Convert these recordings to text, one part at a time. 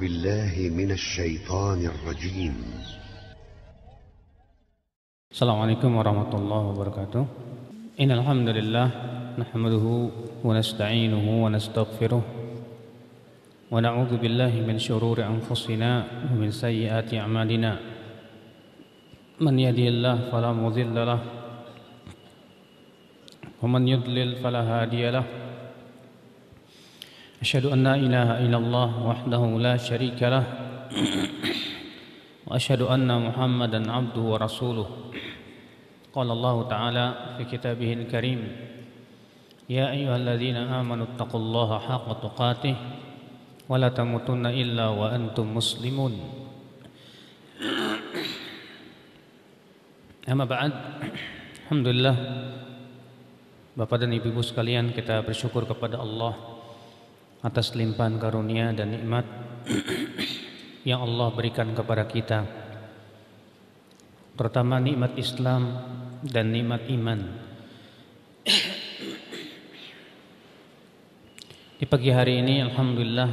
بالله من الشيطان الرجيم. السلام عليكم ورحمة الله وبركاته. إن الحمد لله نحمده ونستعينه ونستغفره ونعوذ بالله من شرور أنفسنا ومن سيئات أعمالنا من يهده الله فلا مضل له ومن يضلل فلا هادي له أشهد أن لا إله إلا الله وحده لا شريك له وأشهد أن محمدا عبده ورسوله. قال الله تعالى في كتابه الكريم يا أيها الذين آمنوا اتقوا الله حق تقاته ولا تموتن إلا وأنتم مسلمون. Amma ba'd. Alhamdulillah, Bapak dan Ibu sekalian, kita bersyukur kepada Allah atas limpahan karunia dan nikmat yang Allah berikan kepada kita, terutama nikmat Islam dan nikmat iman. Di pagi hari ini alhamdulillah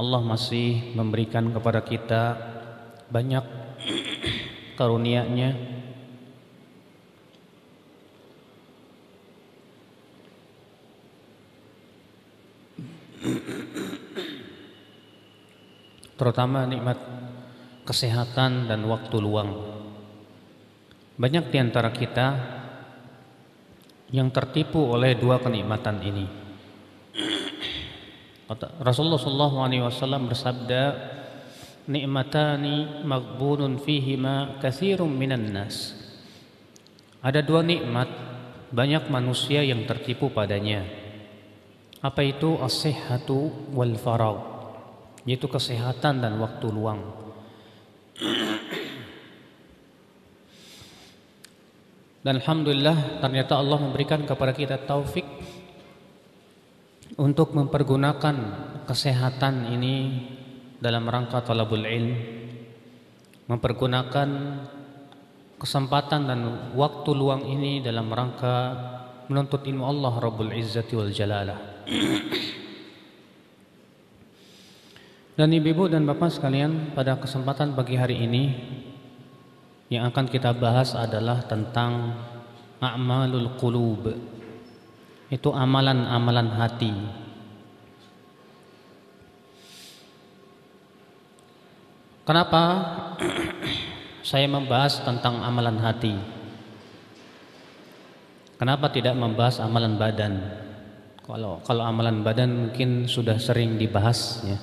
Allah masih memberikan kepada kita banyak karunia-Nya, terutama nikmat kesehatan dan waktu luang. Banyak di antara kita yang tertipu oleh dua kenikmatan ini. Rasulullah SAW bersabda, nikmatani maghbunun fihima katsirun minan nas. Ada dua nikmat banyak manusia yang tertipu padanya. Apa itu? As-sihhatu wal faragh, yaitu kesehatan dan waktu luang. Dan alhamdulillah ternyata Allah memberikan kepada kita taufik untuk mempergunakan kesehatan ini dalam rangka talabul ilm, mempergunakan kesempatan dan waktu luang ini dalam rangka menuntut ilmu Allah Rabbul Izzati wal Jalalah. Dan ibu-ibu dan bapak sekalian, pada kesempatan pagi hari ini yang akan kita bahas adalah tentang a'malul qulub, itu amalan-amalan hati. Kenapa saya membahas tentang amalan hati? Kenapa tidak membahas amalan badan? Kalau amalan badan mungkin sudah sering dibahas ya.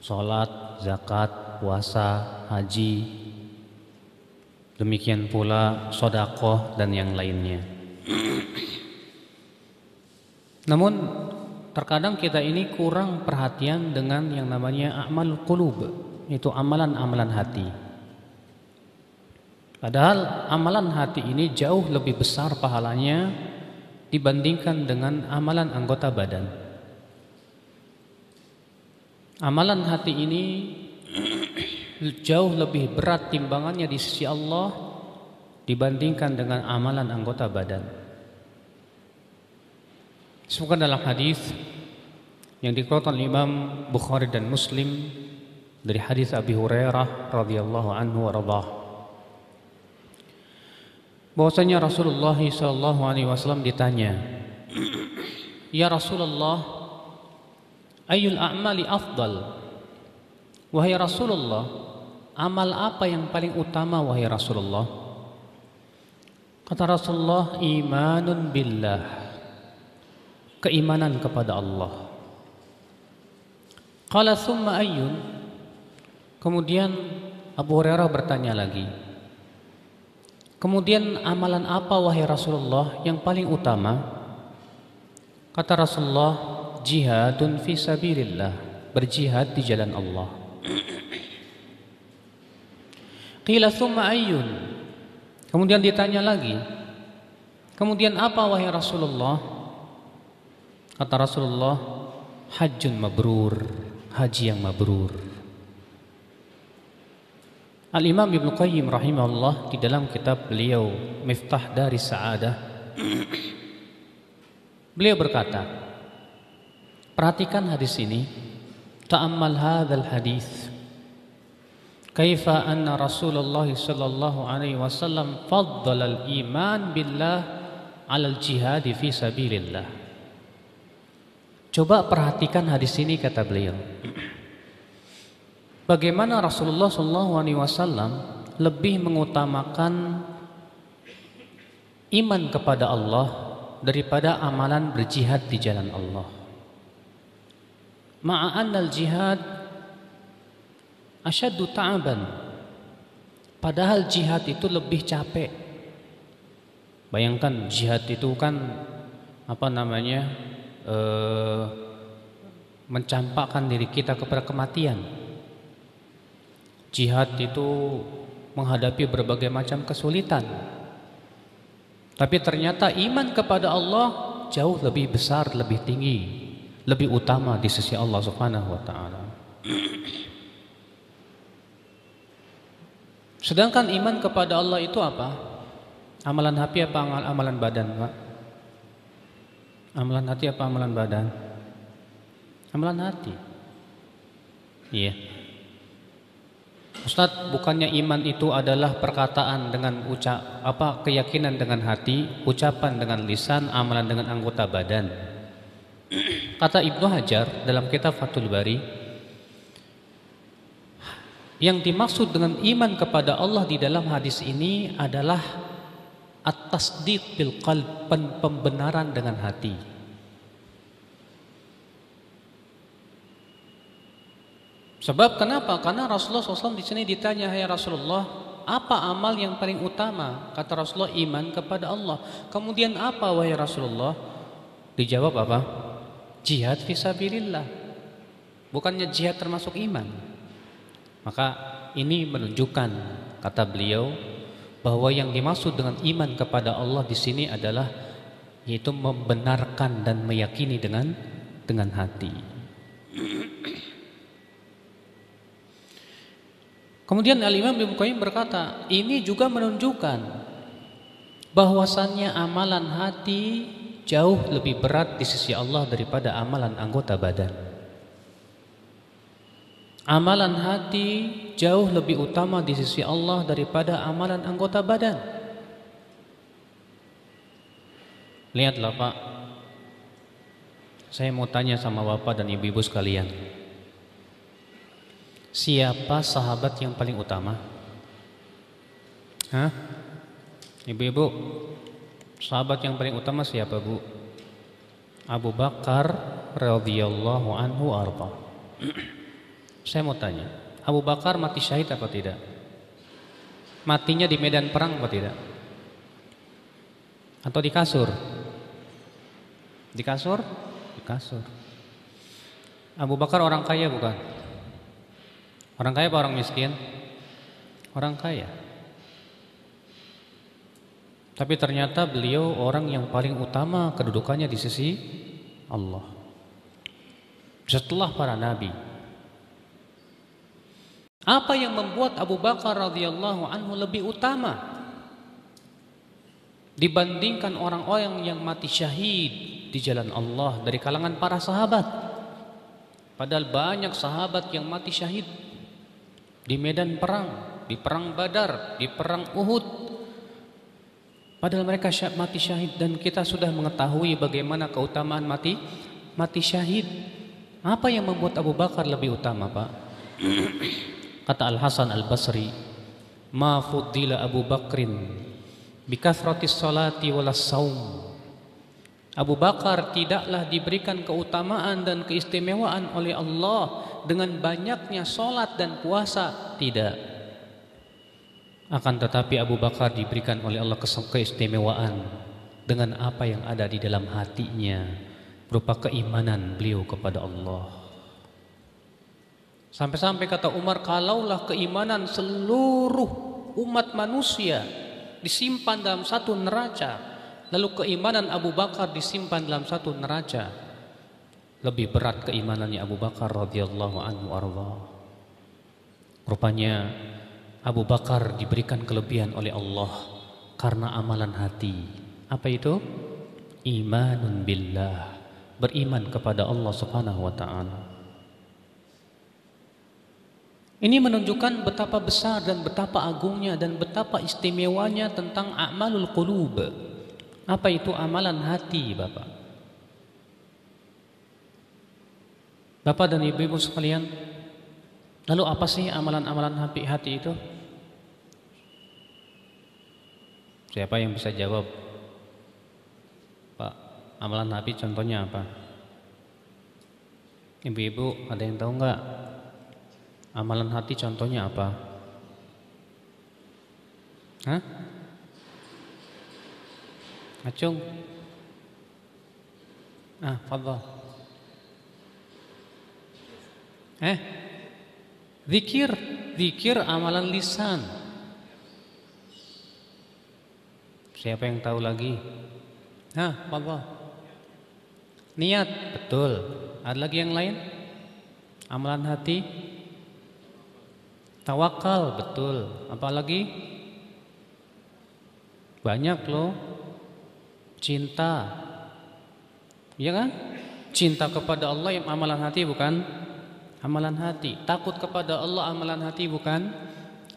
Salat, zakat, puasa, haji, demikian pula sedekah dan yang lainnya. Namun terkadang kita ini kurang perhatian dengan yang namanya a'malul qulub, itu amalan-amalan hati. Padahal amalan hati ini jauh lebih besar pahalanya dibandingkan dengan amalan anggota badan. Amalan hati ini jauh lebih berat timbangannya di sisi Allah dibandingkan dengan amalan anggota badan. Disebutkan dalam hadis yang dikeluarkan Imam Bukhari dan Muslim dari hadis Abi Hurairah radhiyallahu anhu warḍah, bahwasanya Rasulullah sallallahu alaihi wasallam ditanya, "Ya Rasulullah, ayyul a'mali afdal?" Wahai Rasulullah, amal apa yang paling utama wahai Rasulullah? Kata Rasulullah, imanun billah, keimanan kepada Allah. Qala thumma ayyun? Kemudian Abu Hurairah bertanya lagi, kemudian amalan apa wahai Rasulullah yang paling utama? Kata Rasulullah, jihadun fi sabilillah, berjihad di jalan Allah. Qila thumma ayyun? Kemudian ditanya lagi, kemudian apa wahai Rasulullah? Kata Rasulullah, hajjun mabrur, haji yang mabrur. Al-Imam Ibnu Qayyim rahimahullah di dalam kitab beliau Miftah Daris Sa'adah, beliau berkata, perhatikan hadis ini, ta'ammal hadzal hadits. Kaifa anna Rasulullah sallallahu alaihi wasallam faddala al-iman billah 'ala al-jihad fi sabilillah. Coba perhatikan hadis ini, kata beliau. Bagaimana Rasulullah sallallahu alaihi wasallam lebih mengutamakan iman kepada Allah daripada amalan berjihad di jalan Allah. Ma'anal jihad asyaddu ta'aban. Padahal jihad itu lebih capek. Bayangkan jihad itu kan mencampakkan diri kita kepada kematian. Jihad itu menghadapi berbagai macam kesulitan. Tapi ternyata iman kepada Allah jauh lebih besar, lebih tinggi, lebih utama di sisi Allah Subhanahu wa taala. Sedangkan iman kepada Allah itu apa? Amalan hati apa amalan badan, Pak? Amalan hati apa amalan badan? Amalan hati. Iya. Ustadz, bukannya iman itu adalah perkataan dengan keyakinan dengan hati, ucapan dengan lisan, amalan dengan anggota badan. Kata Ibnu Hajar dalam kitab Fathul Bari, yang dimaksud dengan iman kepada Allah di dalam hadis ini adalah at-tasdiq bil qalb, pembenaran dengan hati. Sebab kenapa? Karena Rasulullah SAW di sini ditanya, "Hai Rasulullah, apa amal yang paling utama?" Kata Rasulullah, "Iman kepada Allah." Kemudian apa, wahai Rasulullah? Dijawab apa? Jihad fisabilillah. Bukannya jihad termasuk iman. Maka ini menunjukkan, kata beliau, bahwa yang dimaksud dengan iman kepada Allah di sini adalah yaitu membenarkan dan meyakini dengan hati. Kemudian Al-Imam Ibnu Qayyim berkata, ini juga menunjukkan bahwasannya amalan hati jauh lebih berat di sisi Allah daripada amalan anggota badan. Amalan hati jauh lebih utama di sisi Allah daripada amalan anggota badan. Lihatlah Pak, saya mau tanya sama Bapak dan Ibu-ibu sekalian. Siapa sahabat yang paling utama? Hah? Ibu-ibu, sahabat yang paling utama siapa, Bu? Abu Bakar radhiyallahu anhu arba. Saya mau tanya, Abu Bakar mati syahid apa tidak? Matinya di medan perang apa tidak? Atau di kasur? Di kasur? Di kasur. Abu Bakar orang kaya bukan? Orang kaya apa orang miskin? Orang kaya. Tapi ternyata beliau orang yang paling utama kedudukannya di sisi Allah setelah para nabi. Apa yang membuat Abu Bakar radhiyallahu anhu lebih utama dibandingkan orang-orang yang mati syahid di jalan Allah dari kalangan para sahabat? Padahal banyak sahabat yang mati syahid di medan perang, di perang Badar, di perang Uhud. Padahal mereka mati syahid, dan kita sudah mengetahui bagaimana keutamaan mati syahid. Apa yang membuat Abu Bakar lebih utama, Pak? Kata Al-Hasan Al-Basri, "Ma fuddila Abu Bakrin bi kathratis salati walas saum." Abu Bakar tidaklah diberikan keutamaan dan keistimewaan oleh Allah dengan banyaknya solat dan puasa, tidak. Akan tetapi Abu Bakar diberikan oleh Allah keistimewaan dengan apa yang ada di dalam hatinya, berupa keimanan beliau kepada Allah. Sampai-sampai kata Umar, kalaulah keimanan seluruh umat manusia disimpan dalam satu neraca, lalu keimanan Abu Bakar disimpan dalam satu neraca, lebih berat keimanannya Abu Bakar radhiyallahu anhu arda. Rupanya Abu Bakar diberikan kelebihan oleh Allah karena amalan hati. Apa itu? Imanun billah, beriman kepada Allah Subhanahu wa taala. Ini menunjukkan betapa besar dan betapa agungnya dan betapa istimewanya tentang a'malul qulub. Apa itu amalan hati, Bapak? Bapak dan Ibu-ibu sekalian, lalu apa sih amalan-amalan hati itu? Siapa yang bisa jawab? Pak, amalan hati contohnya apa? Ibu-ibu ada yang tahu nggak? Amalan hati contohnya apa? Hah? Acung? Fadhal. Zikir amalan lisan. Siapa yang tahu lagi? Fadhal. Niat, betul. Ada lagi yang lain? Amalan hati? Tawakal, betul. Apa lagi? Banyak loh. Cinta. Iya kan? Cinta kepada Allah yang amalan hati bukan? Amalan hati. Takut kepada Allah amalan hati bukan?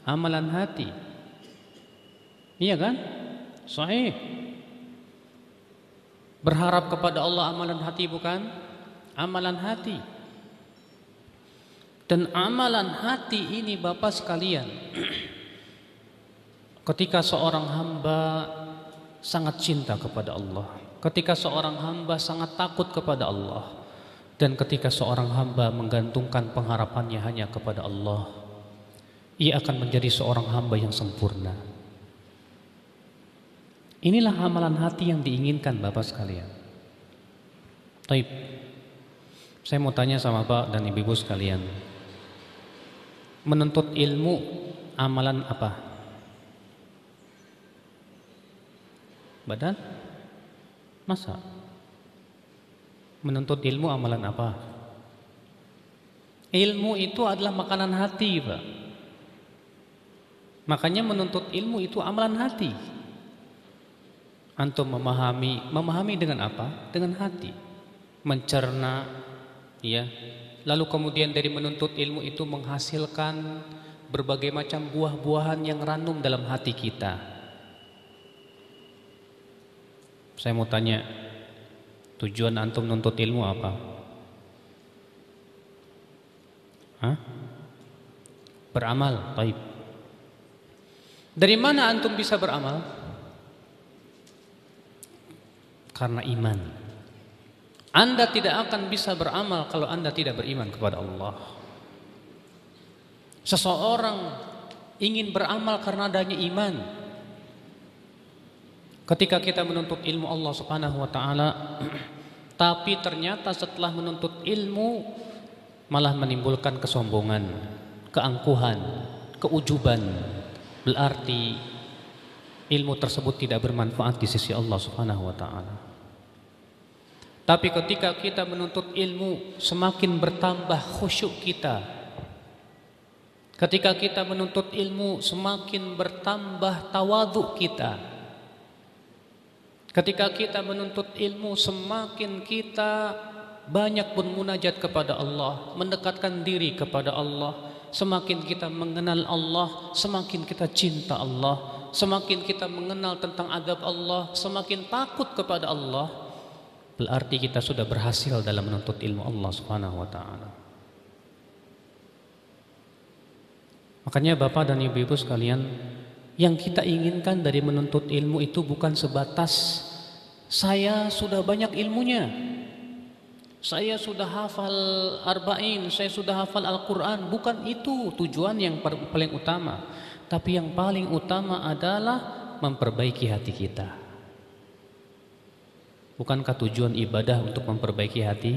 Amalan hati. Iya kan? Sahih. Berharap kepada Allah amalan hati bukan? Amalan hati. Dan amalan hati ini Bapak sekalian, ketika seorang hamba sangat cinta kepada Allah, ketika seorang hamba sangat takut kepada Allah, dan ketika seorang hamba menggantungkan pengharapannya hanya kepada Allah, ia akan menjadi seorang hamba yang sempurna. Inilah amalan hati yang diinginkan Bapak sekalian. Taib. Saya mau tanya sama Bapak dan Ibu sekalian. Menuntut ilmu amalan apa? Badan? Masa? Menuntut ilmu amalan apa? Ilmu itu adalah makanan hati, Pak. Makanya menuntut ilmu itu amalan hati. Antum memahami dengan apa? Dengan hati. Mencerna, ya. Lalu kemudian dari menuntut ilmu itu menghasilkan berbagai macam buah-buahan yang ranum dalam hati kita. Saya mau tanya, tujuan antum menuntut ilmu apa? Beramal, baik. Dari mana antum bisa beramal? Karena iman. Anda tidak akan bisa beramal kalau Anda tidak beriman kepada Allah. Seseorang ingin beramal karena adanya iman. Ketika kita menuntut ilmu Allah Subhanahu wa taala, tapi ternyata setelah menuntut ilmu malah menimbulkan kesombongan, keangkuhan, keujuban, berarti ilmu tersebut tidak bermanfaat di sisi Allah Subhanahu wa taala. Tapi ketika kita menuntut ilmu, semakin bertambah khusyuk kita. Ketika kita menuntut ilmu, semakin bertambah tawadhu kita. Ketika kita menuntut ilmu, semakin kita banyak bermunajat kepada Allah, mendekatkan diri kepada Allah. Semakin kita mengenal Allah, semakin kita cinta Allah. Semakin kita mengenal tentang adab Allah, semakin takut kepada Allah. Berarti kita sudah berhasil dalam menuntut ilmu Allah Subhanahu wa taala. Makanya Bapak dan Ibu-ibu sekalian, yang kita inginkan dari menuntut ilmu itu bukan sebatas saya sudah banyak ilmunya, saya sudah hafal arba'in, saya sudah hafal Al-Quran. Bukan itu tujuan yang paling utama. Tapi yang paling utama adalah memperbaiki hati kita. Bukankah tujuan ibadah untuk memperbaiki hati?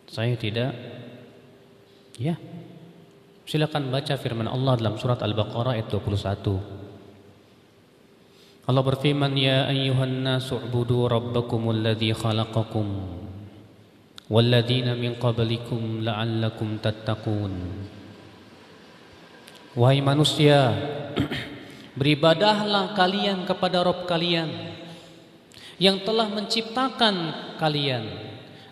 Saya tidak. Ya. Silakan baca firman Allah dalam surat Al-Baqarah ayat 21. Allah berfirman, ya ayyuhan nasu ubudu rabbakumul ladzi khalaqakum walladzina min qablikum la'allakum tattaqun. Wahai manusia, beribadahlah kalian kepada Rabb kalian yang telah menciptakan kalian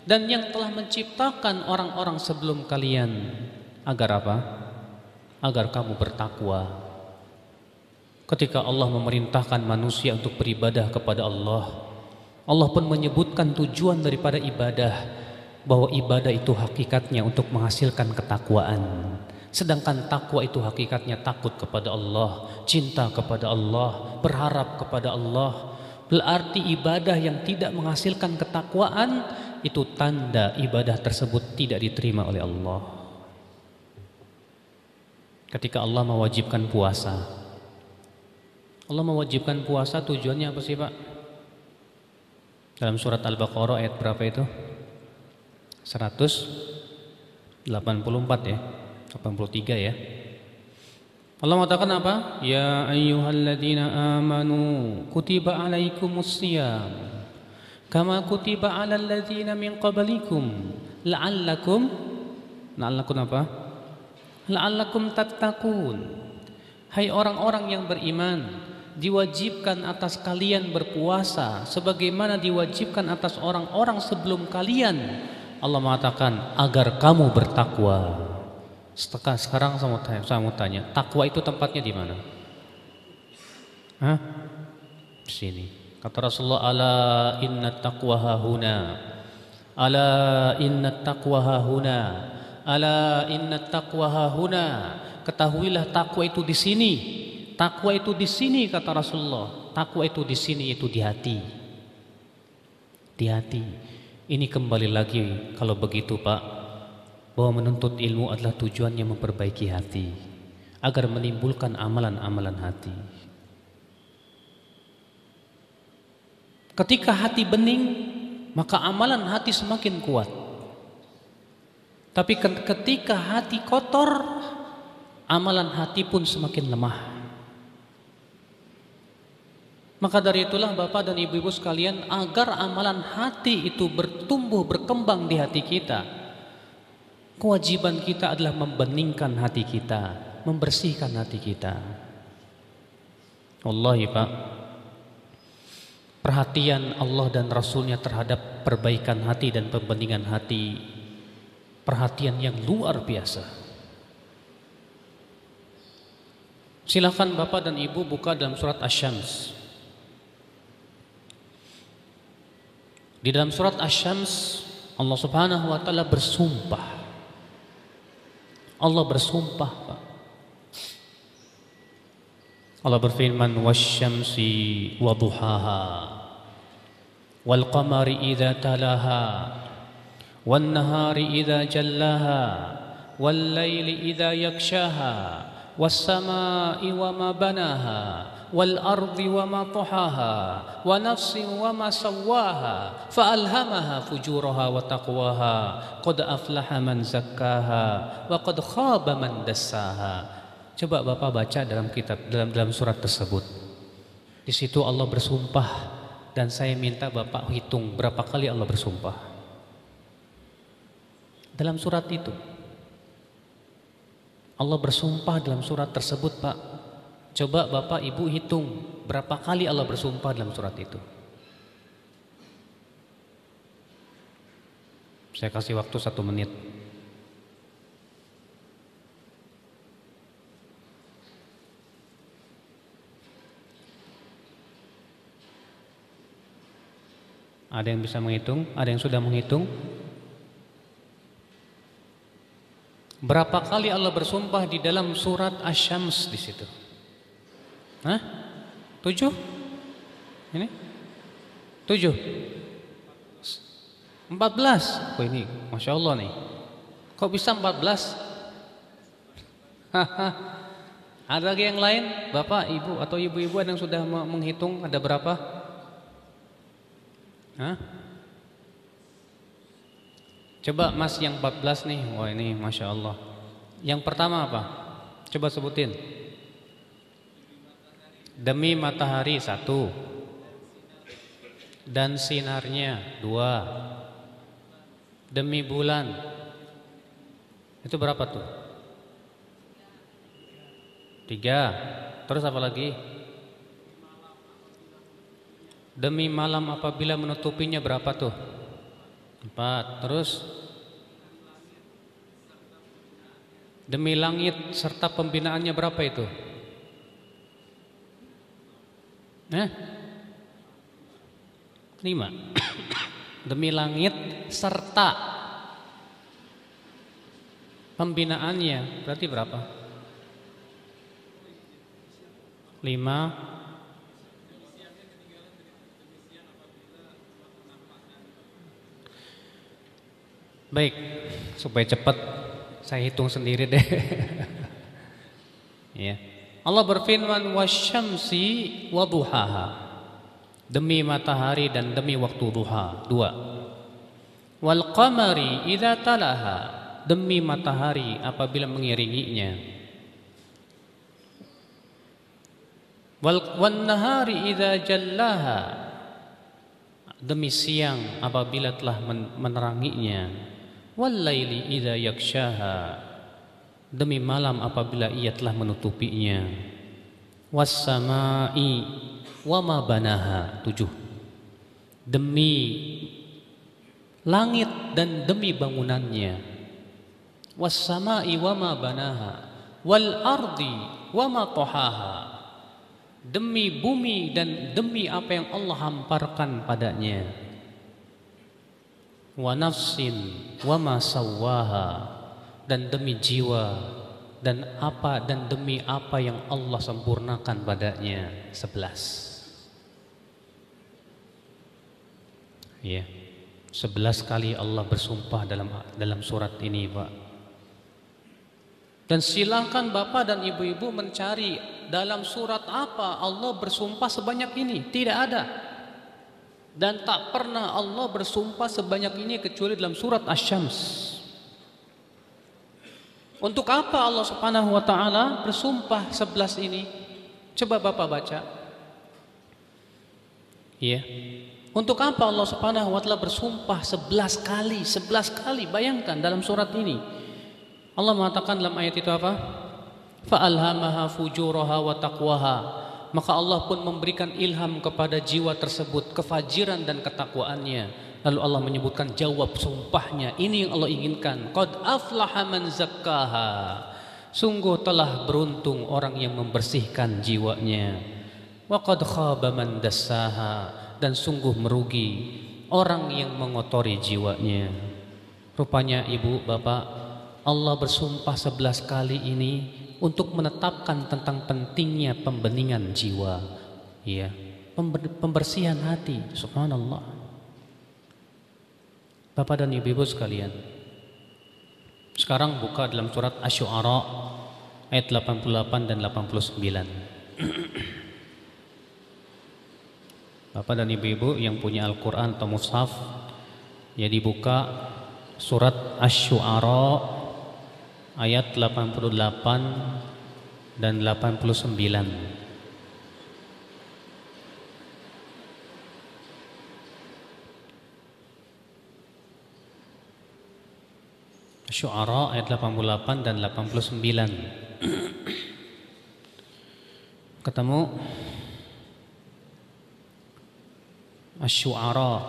dan yang telah menciptakan orang-orang sebelum kalian agar apa? agar kamu bertakwa. Ketika Allah memerintahkan manusia untuk beribadah kepada Allah, Allah pun menyebutkan tujuan daripada ibadah, bahwa ibadah itu hakikatnya untuk menghasilkan ketakwaan. Sedangkan takwa itu hakikatnya takut kepada Allah, cinta kepada Allah, berharap kepada Allah. Berarti ibadah yang tidak menghasilkan ketakwaan, itu tanda ibadah tersebut tidak diterima oleh Allah. Ketika Allah mewajibkan puasa, Allah mewajibkan puasa tujuannya apa sih Pak? Dalam surat Al-Baqarah ayat berapa itu? 184 ya, 83 ya. Allah mengatakan apa? Ya ayyuhalladzina amanu kutiba alaikumusiyam kama kutiba alal ladzina min qablikum la'allakum apa? La'allakum tattaqun. Hai orang-orang yang beriman, diwajibkan atas kalian berpuasa sebagaimana diwajibkan atas orang-orang sebelum kalian. Allah mengatakan agar kamu bertakwa. Sekarang saya mau tanya, takwa itu tempatnya di mana? Hah? Di sini. Kata Rasulullah, ala inna taqwa hahuna. Ala inna taqwa hahuna. Ala inna taqwa hahuna. Ketahuilah takwa itu di sini. Takwa itu di sini kata Rasulullah. Takwa itu di sini, itu di hati. Di hati. Ini kembali lagi kalau begitu Pak, bahwa menuntut ilmu adalah tujuannya memperbaiki hati agar menimbulkan amalan-amalan hati. Ketika hati bening, maka amalan hati semakin kuat. Tapi ketika hati kotor, amalan hati pun semakin lemah. Maka dari itulah Bapak dan Ibu-ibu sekalian, agar amalan hati itu bertumbuh, berkembang di hati kita, kewajiban kita adalah membeningkan hati kita, membersihkan hati kita. Wallahi Pak, perhatian Allah dan Rasulnya terhadap perbaikan hati dan pembeningan hati, perhatian yang luar biasa. Silakan Bapak dan Ibu buka dalam surat Asy-Syams. Di dalam surat Asy-Syams Allah Subhanahu wa taala bersumpah. Allah bersumpah, Pak. Allah berfirman, "Wasyamsi wa duhaha wal qamari idza talaha wan nahari idza jallaha wal laili idza yakshaha was samaa'i wa ma banaha wal ardi wa ma tahaha wa nafsin wa ma sawwaha fa alhamaha fujuraha wa taqwaha qad aflaha man zakkaha wa qad khaba man dassaha." Coba Bapak baca dalam kitab dalam surat tersebut. Di situ Allah bersumpah dan saya minta Bapak hitung berapa kali Allah bersumpah. Dalam surat itu Allah bersumpah dalam surat tersebut, Pak. Coba Bapak Ibu hitung berapa kali Allah bersumpah dalam surat itu. Saya kasih waktu 1 menit. Ada yang bisa menghitung? Ada yang sudah menghitung? Berapa kali Allah bersumpah di dalam surat Asy-Syams di situ? Hah? 7? Ini? 7? 14? Oh ini, Masya Allah nih. Kok bisa 14? Ada lagi yang lain? Bapak, Ibu atau Ibu-ibu ada yang sudah menghitung ada berapa? Hah? Coba Mas yang 14 nih. Wah ini Masya Allah. Yang pertama apa? Coba sebutin. Demi matahari 1, dan sinarnya 2, demi bulan. Itu berapa tuh? 3. Terus apa lagi? Demi malam apabila menutupinya berapa tuh? 4. Terus Demi langit serta pembinaannya berapa itu? Lima. Demi langit serta pembinaannya berarti berapa? 5. Baik, supaya cepat saya hitung sendiri deh. Ya. Allah berfirman wasyamsi waduhaha. Demi matahari dan demi waktu duha. 2. Wal qamari idza talaha. Demi matahari apabila mengiringinya. Wan nahari idza jallaha. Demi siang apabila telah meneranginya. Wal laili idza yakshaha. Demi malam apabila ia telah menutupinya. Was samai wa ma banaha. 7. Demi langit dan demi bangunannya. Was samai wa ma banaha. Wal ardi wa ma tahaha. Demi bumi dan demi apa yang Allah hamparkan padanya. Wa nafsin wa ma sawwaha. Dan demi jiwa dan demi apa yang Allah sempurnakan padanya. 11. Ya. 11 kali Allah bersumpah dalam surat ini, Pak. Dan silakan Bapak dan Ibu-ibu mencari dalam surat apa Allah bersumpah sebanyak ini. Tidak ada. Dan tak pernah Allah bersumpah sebanyak ini kecuali dalam surat Asy-Syams. Untuk apa Allah Subhanahu wa taala bersumpah 11 ini? Coba Bapak baca. Ya. Untuk apa Allah Subhanahu wa taala bersumpah 11 kali? 11 kali, bayangkan dalam surat ini. Allah mengatakan dalam ayat itu apa? Fa'alhamaha fujuraha wa taqwaha. Maka Allah pun memberikan ilham kepada jiwa tersebut kefajiran dan ketakwaannya. Lalu Allah menyebutkan jawab sumpahnya. Ini yang Allah inginkan. Qad aflaha man zakkaha. Sungguh telah beruntung orang yang membersihkan jiwanya. Wa qad khaba man dassaha. Dan sungguh merugi orang yang mengotori jiwanya. Rupanya ibu, bapak, Allah bersumpah 11 kali ini untuk menetapkan tentang pentingnya pembeningan jiwa. Ya, pembersihan hati. Subhanallah. Bapak dan ibu-ibu sekalian, sekarang buka dalam surat Asy-Syu'ara ayat 88 dan 89. Bapak dan ibu-ibu yang punya Al-Quran atau Mushaf, ya dibuka surat Asy-Syu'ara ayat 88 dan 89. Asy-Syu'ara ayat 88 dan 89. Ketemu? Asy-Syu'ara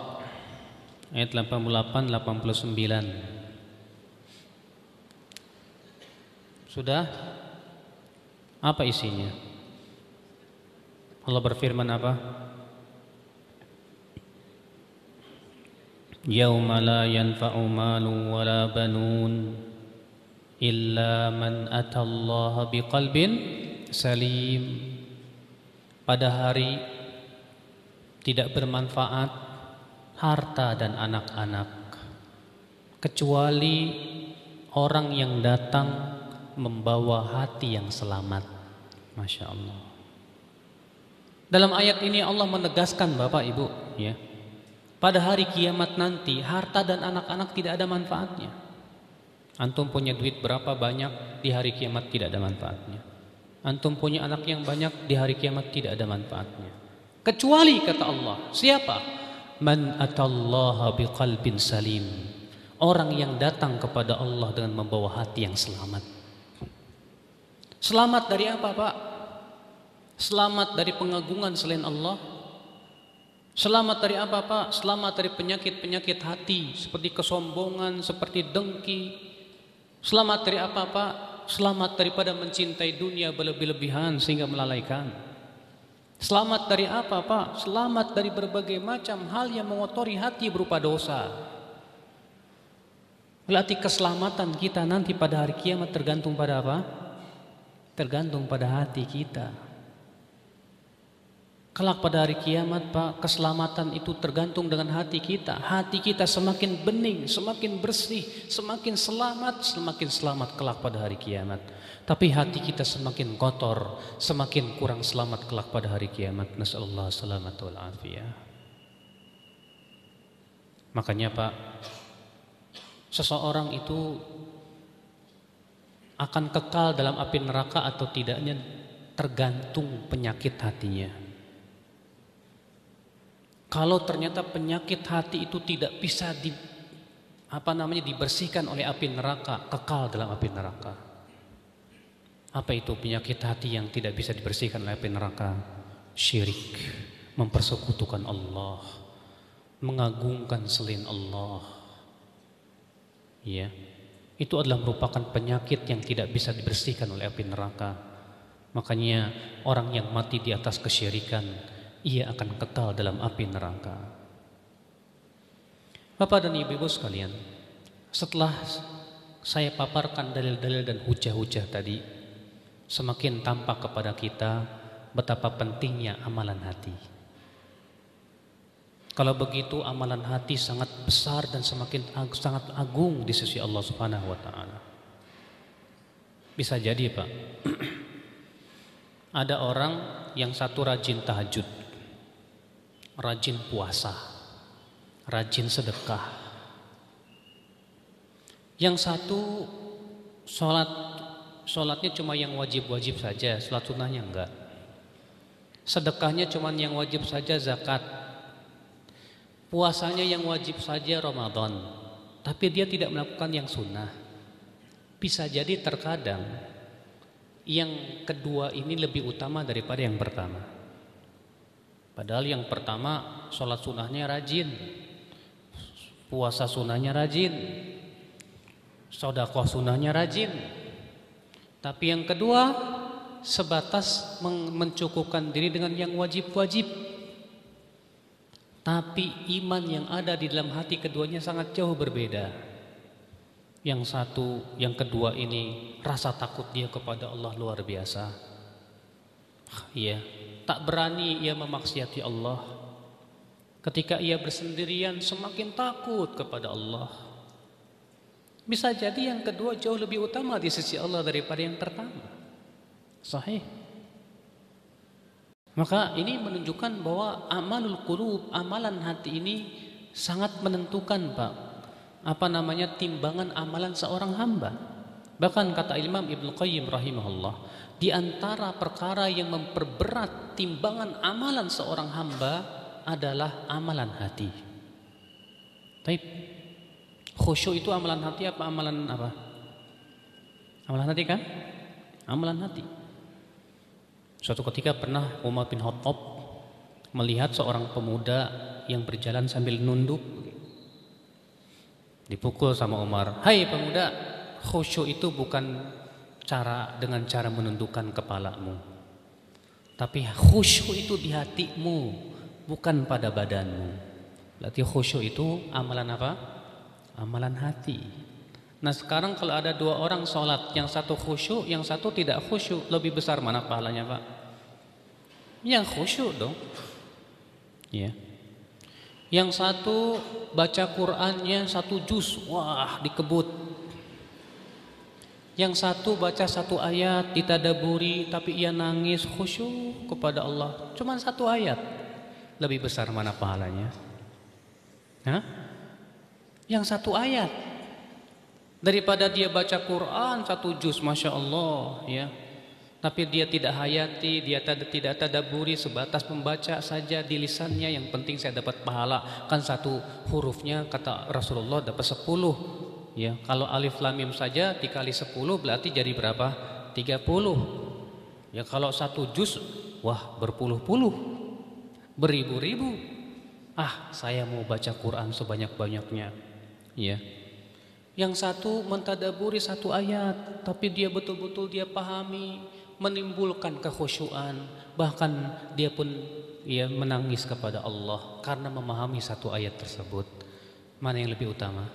ayat 88 89. Sudah? Apa isinya? Allah berfirman apa? Yauma la yanfa'u malun wala banun illa man atallaha biqalbin salim. Pada hari tidak bermanfaat harta dan anak-anak kecuali orang yang datang membawa hati yang selamat. Masya Allah. Dalam ayat ini Allah menegaskan Bapak Ibu, ya, pada hari kiamat nanti harta dan anak-anak tidak ada manfaatnya. Antum punya duit berapa banyak, di hari kiamat tidak ada manfaatnya. Antum punya anak yang banyak, di hari kiamat tidak ada manfaatnya. Kecuali kata Allah, siapa? Man atallaha biqalbin salim. Orang yang datang kepada Allah dengan membawa hati yang selamat. Selamat dari apa, Pak? Selamat dari pengagungan selain Allah. Selamat dari apa, Pak? Selamat dari penyakit-penyakit hati seperti kesombongan, seperti dengki. Selamat dari apa, Pak? Selamat daripada mencintai dunia berlebih-lebihan sehingga melalaikan. Selamat dari apa, Pak? Selamat dari berbagai macam hal yang mengotori hati berupa dosa. Berarti keselamatan kita nanti pada hari kiamat tergantung pada apa? Tergantung pada hati kita. Kelak pada hari kiamat, Pak, keselamatan itu tergantung dengan hati kita. Hati kita semakin bening, semakin bersih, semakin selamat kelak pada hari kiamat. Tapi hati kita semakin kotor, semakin kurang selamat kelak pada hari kiamat. Nasallallahu salamata wal afiyah. Makanya, Pak, seseorang itu akan kekal dalam api neraka atau tidaknya tergantung penyakit hatinya. Kalau ternyata penyakit hati itu tidak bisa dibersihkan oleh api neraka, kekal dalam api neraka. Apa itu penyakit hati yang tidak bisa dibersihkan oleh api neraka? Syirik, mempersekutukan Allah, mengagungkan selain Allah. Ya, itu adalah merupakan penyakit yang tidak bisa dibersihkan oleh api neraka. Makanya orang yang mati di atas kesyirikan, ia akan kekal dalam api neraka. Bapak dan Ibu sekalian, setelah saya paparkan dalil-dalil dan hujah-hujah tadi, semakin tampak kepada kita betapa pentingnya amalan hati. Kalau begitu amalan hati sangat besar dan sangat agung di sisi Allah Subhanahu wa taala. Bisa jadi, Pak, ada orang yang satu rajin tahajud, rajin puasa, rajin sedekah. Yang satu sholatnya cuma yang wajib-wajib saja, sholat sunnahnya enggak. Sedekahnya cuma yang wajib saja, zakat. Puasanya yang wajib saja, Ramadan. Tapi dia tidak melakukan yang sunnah. Bisa jadi terkadang yang kedua ini lebih utama daripada yang pertama. Padahal yang pertama sholat sunnahnya rajin, puasa sunnahnya rajin, sedekah sunnahnya rajin. Tapi yang kedua sebatas mencukupkan diri dengan yang wajib-wajib. Tapi iman yang ada di dalam hati keduanya sangat jauh berbeda. Yang satu, yang kedua ini rasa takut dia kepada Allah luar biasa. Iya, tak berani ia memaksiati Allah. Ketika ia bersendirian semakin takut kepada Allah. Bisa jadi yang kedua jauh lebih utama di sisi Allah daripada yang pertama. Sahih. Maka ini menunjukkan bahwa amalul qulub, amalan hati ini sangat menentukan, Pak, timbangan amalan seorang hamba. Bahkan kata Imam Ibnu Qayyim rahimahullah, di antara perkara yang memperberat timbangan amalan seorang hamba adalah amalan hati. Baik. Khusyuk itu amalan hati apa amalan apa? Amalan hati kan? Amalan hati. Suatu ketika pernah Umar bin Khattab melihat seorang pemuda yang berjalan sambil nunduk. Dipukul sama Umar. "Hai pemuda, khusyuk itu bukan dengan cara menundukkan kepalamu. Tapi khusyuk itu di hatimu, bukan pada badanmu." Berarti khusyuk itu amalan apa? Amalan hati. Nah sekarang kalau ada dua orang sholat, yang satu khusyuk, yang satu tidak khusyuk, lebih besar mana pahalanya, Pak? Yang khusyuk dong. Ya. Yang satu baca Qur'annya 1 juz, wah dikebut. Yang satu baca 1 ayat ditadaburi, tapi ia nangis khusyuk kepada Allah. Cuma 1 ayat, lebih besar mana pahalanya? Hah? Yang 1 ayat. Daripada dia baca Quran 1 juz, Masya Allah ya. Tapi dia tidak hayati, dia tidak tadaburi, sebatas membaca saja di lisannya. Yang penting saya dapat pahala. Kan 1 hurufnya kata Rasulullah dapat 10 ya. Kalau alif lam mim saja dikali 10 berarti jadi berapa? 30 ya. Kalau 1 juz, wah berpuluh-puluh, beribu-ribu. Saya mau baca Quran sebanyak-banyaknya ya. Yang satu mentadaburi satu ayat, tapi dia betul-betul dia pahami, menimbulkan kekhusyuan, bahkan dia pun menangis kepada Allah karena memahami satu ayat tersebut. Mana yang lebih utama?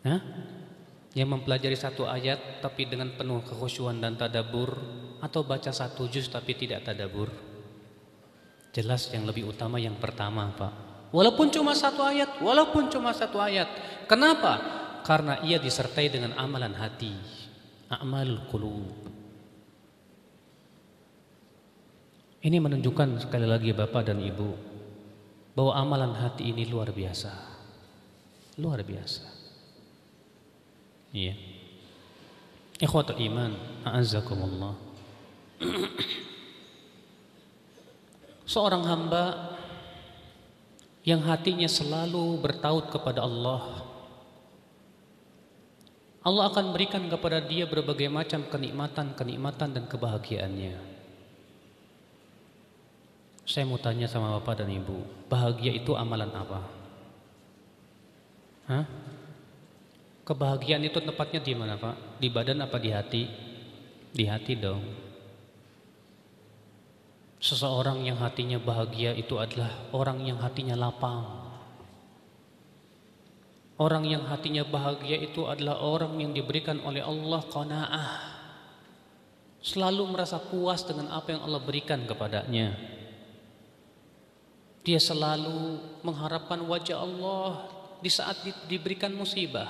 Hah? Yang mempelajari satu ayat tapi dengan penuh kekhusyuan dan tadabur, atau baca satu juz tapi tidak tadabur? Jelas yang lebih utama yang pertama, Pak. Walaupun cuma satu ayat. Kenapa? Karena ia disertai dengan amalan hati, a'malul qulub. Ini menunjukkan sekali lagi Bapak dan Ibu bahwa amalan hati ini luar biasa. Luar biasa. Iya. Ikhwatul iman, a'azzakumullah. Seorang hamba yang hatinya selalu bertaut kepada Allah, Allah akan berikan kepada dia berbagai macam kenikmatan dan kebahagiaannya. Saya mau tanya sama Bapak dan Ibu, bahagia itu amalan apa? Hah? Kebahagiaan itu tempatnya di mana, Pak? Di badan apa di hati? Di hati dong. Seseorang yang hatinya bahagia itu adalah orang yang hatinya lapang. Orang yang hatinya bahagia itu adalah orang yang diberikan oleh Allah qanaah. Selalu merasa puas dengan apa yang Allah berikan kepadanya. Dia selalu mengharapkan wajah Allah di saat diberikan musibah.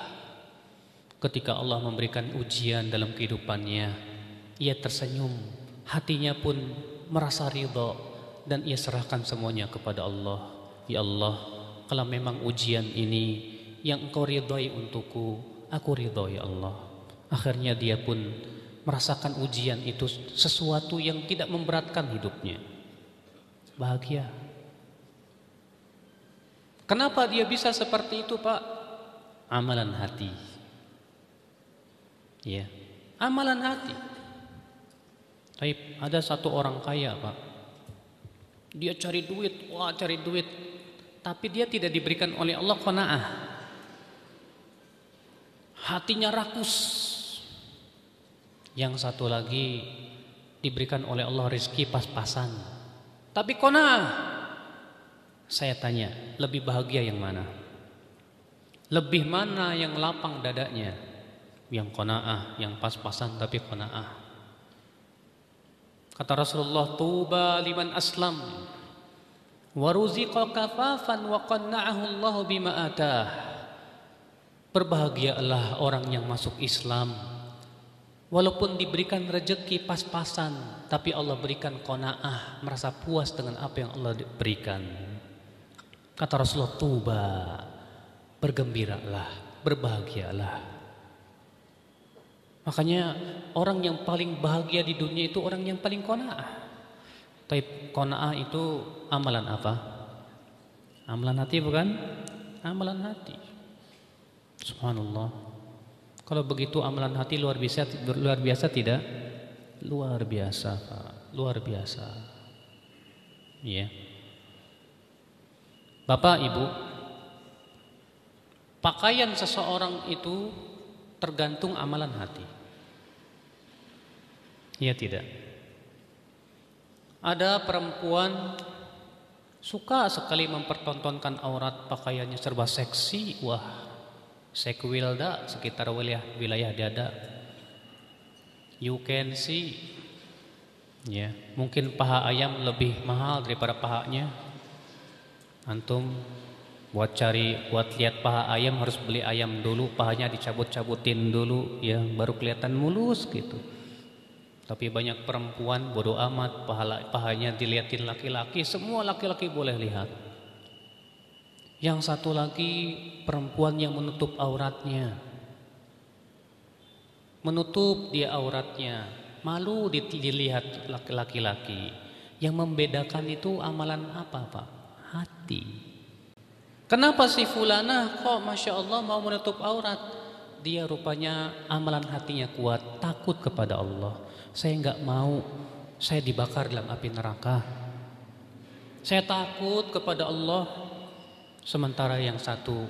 Ketika Allah memberikan ujian dalam kehidupannya, ia tersenyum, hatinya pun merasa ridha, dan ia serahkan semuanya kepada Allah. Ya Allah, kalau memang ujian ini yang Engkau ridhai untukku, aku ridha ya Allah. Akhirnya dia pun merasakan ujian itu sesuatu yang tidak memberatkan hidupnya. Bahagia. Kenapa dia bisa seperti itu, Pak? Amalan hati. Ya, amalan hati. Taib, ada satu orang kaya, Pak. Dia cari duit, tapi dia tidak diberikan oleh Allah qanaah. Hatinya rakus. Yang satu lagi diberikan oleh Allah rezeki pas-pasan, tapi qanaah. Saya tanya, lebih bahagia yang mana? Lebih mana yang lapang dadanya? Yang qanaah, yang pas-pasan tapi qanaah. Kata Rasulullah, tuba liman aslam wa ruziqa kafafan wa qanna'ahu Allahu bima atah. Berbahagialah orang yang masuk Islam, walaupun diberikan rezeki pas-pasan, tapi Allah berikan qanaah, merasa puas dengan apa yang Allah berikan. Kata Rasulullah, tuba, bergembiralah, berbahagialah. Makanya orang yang paling bahagia di dunia itu orang yang paling qanaah. Tapi qanaah itu amalan apa? Amalan hati bukan? Amalan hati. Subhanallah. Kalau begitu amalan hati luar biasa tidak? Luar biasa, Pak. Luar biasa. Iya. Bapak, Ibu, pakaian seseorang itu tergantung amalan hati. Ya tidak. Ada perempuan suka sekali mempertontonkan aurat, pakaiannya serba seksi. Wah, sekwilda sekitar wilayah dada. You can see. Ya, mungkin paha ayam lebih mahal daripada pahanya. Antum buat lihat paha ayam harus beli ayam dulu, pahanya dicabut-cabutin dulu, ya baru kelihatan mulus gitu. Tapi banyak perempuan bodoh amat, pahanya dilihatin laki-laki, semua laki-laki boleh lihat. Yang satu lagi perempuan yang menutup auratnya, menutup dia auratnya, malu dilihat laki-laki. Yang membedakan itu amalan apa, Pak? Hati. Kenapa si fulanah kok Masya Allah mau menutup aurat? Dia rupanya amalan hatinya kuat, takut kepada Allah. Saya enggak mau saya dibakar dalam api neraka. Saya takut kepada Allah. Sementara yang satu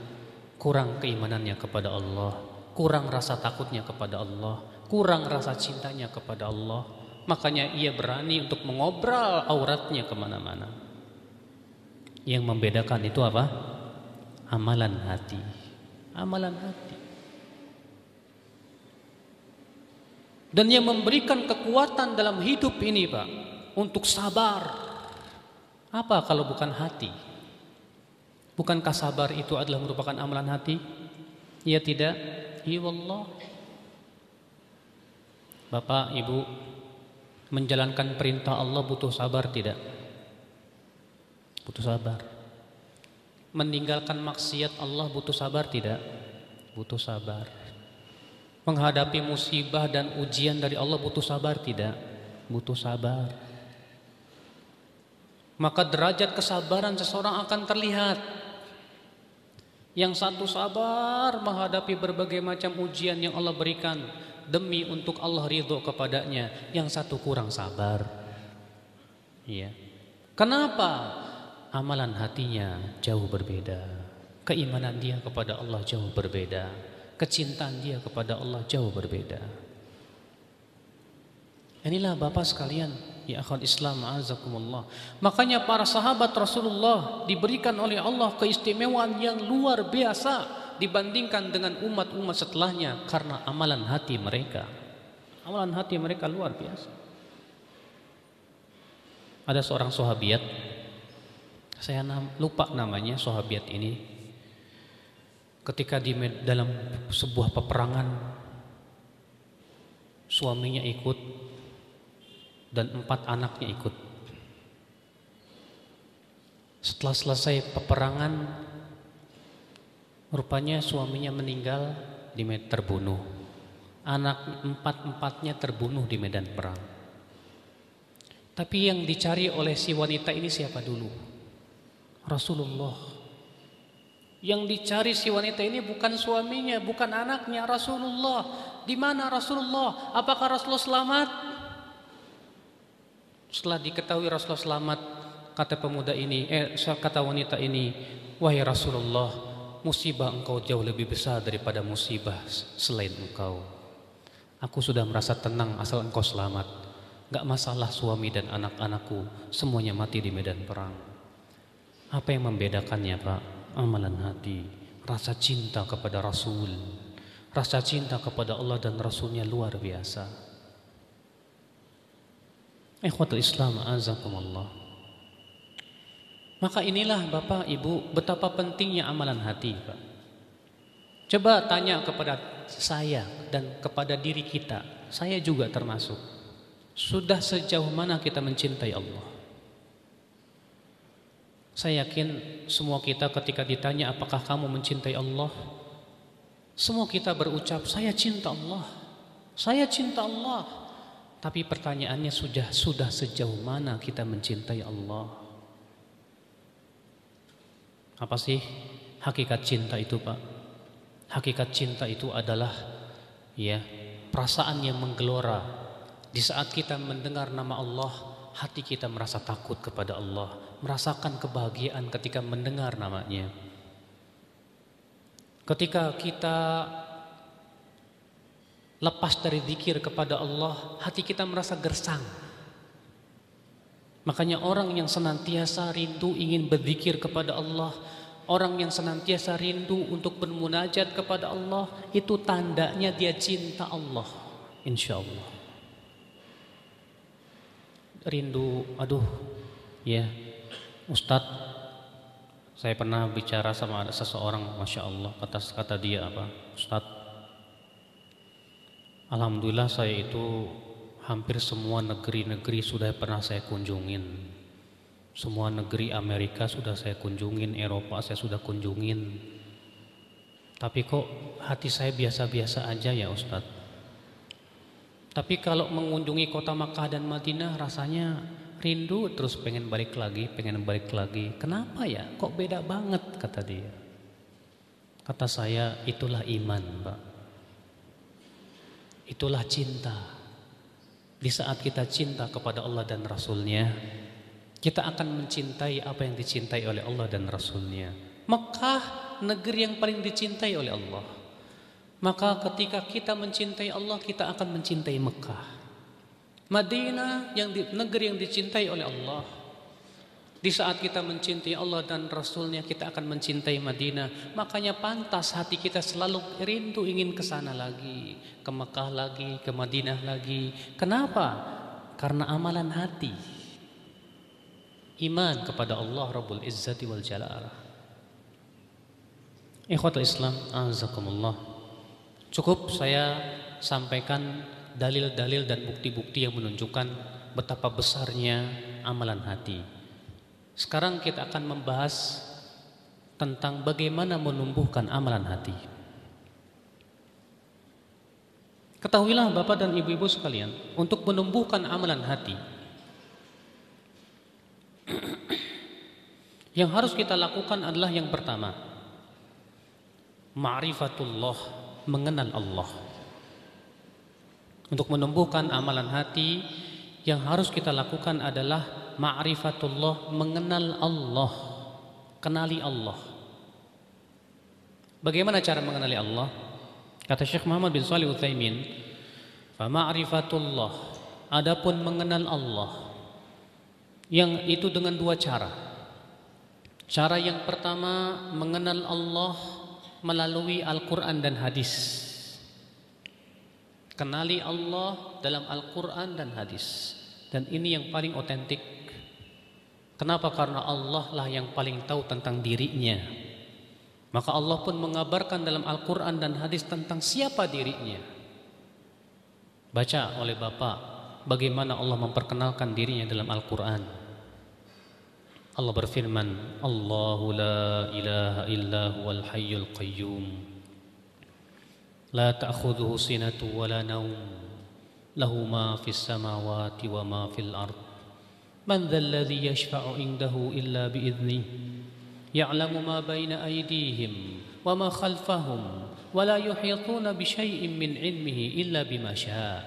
kurang keimanannya kepada Allah, kurang rasa takutnya kepada Allah, kurang rasa cintanya kepada Allah. Makanya ia berani untuk mengobral auratnya kemana-mana. Yang membedakan itu apa? Amalan hati. Amalan hati. Dan yang memberikan kekuatan dalam hidup ini, Pak, untuk sabar. Apa kalau bukan hati? Bukankah sabar itu adalah merupakan amalan hati? Ya tidak? Iya wallah. Bapak, Ibu, menjalankan perintah Allah butuh sabar tidak? Butuh sabar. Meninggalkan maksiat Allah butuh sabar tidak? Butuh sabar. Menghadapi musibah dan ujian dari Allah butuh sabar tidak? Butuh sabar. Maka derajat kesabaran seseorang akan terlihat. Yang satu sabar menghadapi berbagai macam ujian yang Allah berikan demi untuk Allah ridho kepadanya. Yang satu kurang sabar. Iya. Kenapa? Amalan hatinya jauh berbeda. Keimanan dia kepada Allah jauh berbeda. Kecintaan dia kepada Allah jauh berbeda. Inilah Bapak sekalian, ya akhwat Islam azakumullah. Makanya para sahabat Rasulullah diberikan oleh Allah keistimewaan yang luar biasa dibandingkan dengan umat-umat setelahnya karena amalan hati mereka. Amalan hati mereka luar biasa. Ada seorang sahabiat, saya lupa namanya sahabiat ini. Ketika di dalam sebuah peperangan, suaminya ikut dan 4 anaknya ikut. Setelah selesai peperangan, rupanya suaminya meninggal terbunuh. Anak 4-empatnya terbunuh di medan perang. Tapi yang dicari oleh si wanita ini siapa dulu? Rasulullah. Yang dicari si wanita ini bukan suaminya, bukan anaknya, Rasulullah. Di mana Rasulullah? Apakah Rasulullah selamat? Setelah diketahui Rasulullah selamat, kata pemuda ini, kata wanita ini, wahai Rasulullah, musibah engkau jauh lebih besar daripada musibah selain engkau. Aku sudah merasa tenang asal engkau selamat. Gak masalah suami dan anak-anakku semuanya mati di medan perang. Apa yang membedakannya, Pak? Amalan hati, rasa cinta kepada Rasul, rasa cinta kepada Allah dan Rasulnya luar biasa. Ikhwatul Islam azakumullah. Maka inilah Bapak Ibu betapa pentingnya amalan hati, Pak. Coba tanya kepada saya dan kepada diri kita, saya juga termasuk. Sudah sejauh mana kita mencintai Allah? Saya yakin semua kita ketika ditanya apakah kamu mencintai Allah, semua kita berucap saya cinta Allah, saya cinta Allah. Tapi pertanyaannya sudah sejauh mana kita mencintai Allah? Apa sih hakikat cinta itu, Pak? Hakikat cinta itu adalah perasaan yang menggelora. Di saat kita mendengar nama Allah, hati kita merasa takut kepada Allah, merasakan kebahagiaan ketika mendengar namanya. Ketika kita lepas dari zikir kepada Allah, hati kita merasa gersang. Makanya orang yang senantiasa rindu ingin berzikir kepada Allah, orang yang senantiasa rindu untuk bermunajat kepada Allah, itu tandanya dia cinta Allah, insya Allah. Rindu, Ustadz, saya pernah bicara sama seseorang, masya Allah, kata dia apa, Ustadz, alhamdulillah saya itu hampir semua negeri-negeri sudah pernah saya kunjungin, semua negeri Amerika sudah saya kunjungin, Eropa saya sudah kunjungin, tapi kok hati saya biasa-biasa aja ya Ustadz. Tapi kalau mengunjungi kota Makkah dan Madinah rasanya rindu terus pengen balik lagi. Kenapa ya? Kok beda banget, kata dia. Kata saya, itulah iman, Pak. Itulah cinta. Di saat kita cinta kepada Allah dan Rasulnya, kita akan mencintai apa yang dicintai oleh Allah dan Rasulnya. Mekah negeri yang paling dicintai oleh Allah. Maka ketika kita mencintai Allah, kita akan mencintai Mekah. Madinah negeri yang dicintai oleh Allah. Di saat kita mencintai Allah dan Rasulnya, kita akan mencintai Madinah. Makanya pantas hati kita selalu rindu ingin ke sana lagi, ke Mekah lagi, ke Madinah lagi. Kenapa? Karena amalan hati, iman kepada Allah Rabbul Izzati wal Jalal. Ikhwatul Islam, azakumullah. Cukup saya sampaikan dalil-dalil dan bukti-bukti yang menunjukkan betapa besarnya amalan hati. Sekarang kita akan membahas tentang bagaimana menumbuhkan amalan hati. Ketahuilah Bapak dan Ibu-ibu sekalian, untuk menumbuhkan amalan hati, yang harus kita lakukan adalah yang pertama, ma'rifatullah, mengenal Allah. Untuk menumbuhkan amalan hati, yang harus kita lakukan adalah ma'rifatullah, mengenal Allah, kenali Allah. Bagaimana cara mengenali Allah? Kata Syekh Muhammad bin Shalih Utsaimin, fa ma'rifatullah, adapun mengenal Allah, yang itu dengan dua cara. Cara yang pertama, mengenal Allah melalui Al-Quran dan hadis. Kenali Allah dalam Al-Quran dan hadis. Dan ini yang paling otentik. Kenapa? Karena Allah lah yang paling tahu tentang dirinya. Maka Allah pun mengabarkan dalam Al-Quran dan hadis tentang siapa dirinya. Baca oleh Bapak bagaimana Allah memperkenalkan dirinya dalam Al-Quran. Allah berfirman, Allahu la ilaha illa huwal hayyul qayyum, la ta'khudhuhu sinatu wa la naum, lahu ma fis samawati wa ma fil ard. من ذا الذي يشفع عنده إلا بإذنه يعلم ما بين أيديهم وما خلفهم ولا يحيطون بشيء من علمه إلا بما شاء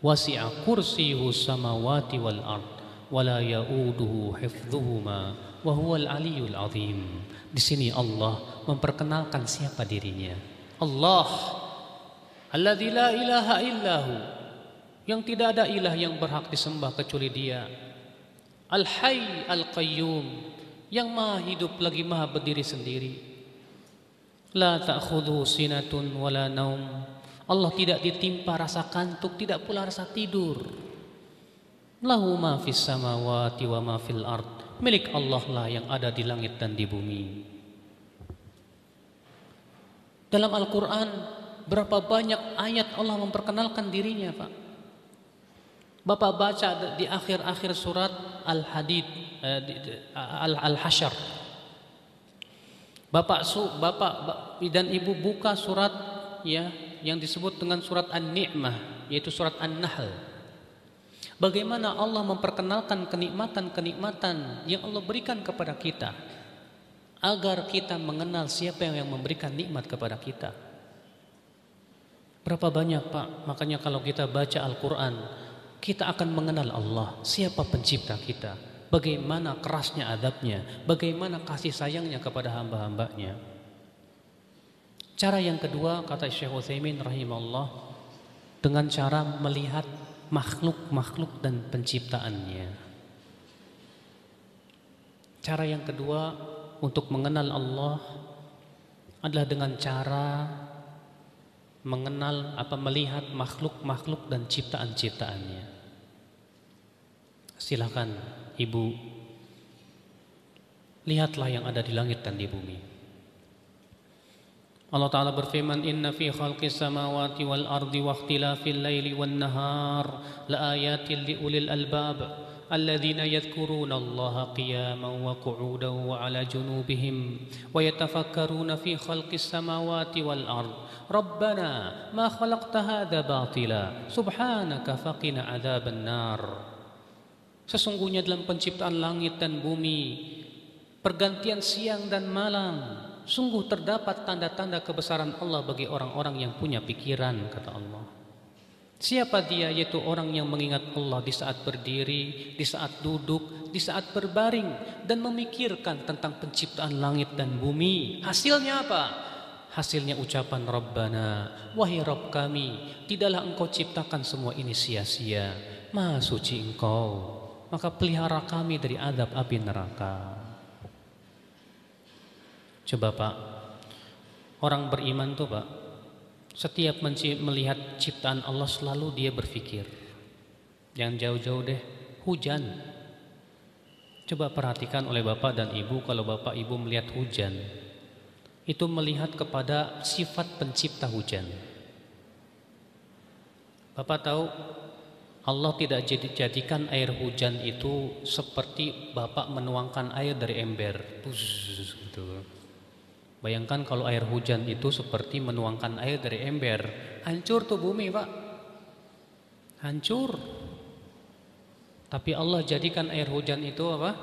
وسع كرسيه السماوات والأرض ولا يؤوده حفظهما وهو العلي العظيم. Di sini Allah memperkenalkan siapa dirinya. Allah alladzi la ilaha illahu, yang tidak ada ilah yang berhak disembah kecuali Dia. Al-Hayy Al-Qayyum, yang maha hidup lagi maha berdiri sendiri. La ta'khudhu sinatun wala naum, Allah tidak ditimpa rasa kantuk, tidak pula rasa tidur. Lahu ma fis samawati wa ma fil ard, milik Allah lah yang ada di langit dan di bumi. Dalam Al-Quran berapa banyak ayat Allah memperkenalkan dirinya, Pak. Bapak baca di akhir-akhir surat Al-Hadid, Al-Hasyr. Bapak dan Ibu buka surat ya yang disebut dengan surat An-Ni'mah, yaitu surat An-Nahl. Bagaimana Allah memperkenalkan kenikmatan-kenikmatan yang Allah berikan kepada kita, agar kita mengenal siapa yang memberikan nikmat kepada kita. Berapa banyak, Pak? Makanya kalau kita baca Al-Quran, kita akan mengenal Allah, siapa pencipta kita, bagaimana kerasnya adabnya, bagaimana kasih sayangnya kepada hamba-hambanya. Cara yang kedua, kata Syekh Utsaimin rahimahullah, dengan cara melihat makhluk-makhluk dan penciptaannya. Cara yang kedua untuk mengenal Allah adalah dengan cara melihat makhluk-makhluk dan ciptaan-ciptaannya. Silakan Ibu, lihatlah yang ada di langit dan di bumi. Allah Ta'ala berfirman, Inna fi khalqis samawati wal ardi wa ikhtilafil laili wan nahar la ayatin li ulil albab alladzina yadhkuruna Allaha qiyaman wa qu'udan wa 'ala junubihim wa yatafakkaruna fi khalqis samawati wal ard Rabbana ma khalaqta hadza batila subhanaka faqina 'adzaban nar. Sesungguhnya dalam penciptaan langit dan bumi, pergantian siang dan malam, sungguh terdapat tanda-tanda kebesaran Allah bagi orang-orang yang punya pikiran, kata Allah. Siapa dia? Yaitu orang yang mengingat Allah di saat berdiri, di saat duduk, di saat berbaring, dan memikirkan tentang penciptaan langit dan bumi. Hasilnya apa? Hasilnya ucapan Rabbana, wahai Rabb kami, tidaklah Engkau ciptakan semua ini sia-sia. Maha suci Engkau, maka pelihara kami dari azab api neraka. Coba Pak, orang beriman tuh Pak, setiap melihat ciptaan Allah selalu dia berpikir. Jangan jauh-jauh deh, hujan. Coba perhatikan oleh Bapak dan Ibu, kalau Bapak Ibu melihat hujan, itu melihat kepada sifat pencipta hujan. Bapak tahu Allah tidak jadikan air hujan itu seperti Bapak menuangkan air dari ember. Gitu. Bayangkan kalau air hujan itu seperti menuangkan air dari ember, hancur tuh bumi Pak, hancur. Tapi Allah jadikan air hujan itu apa?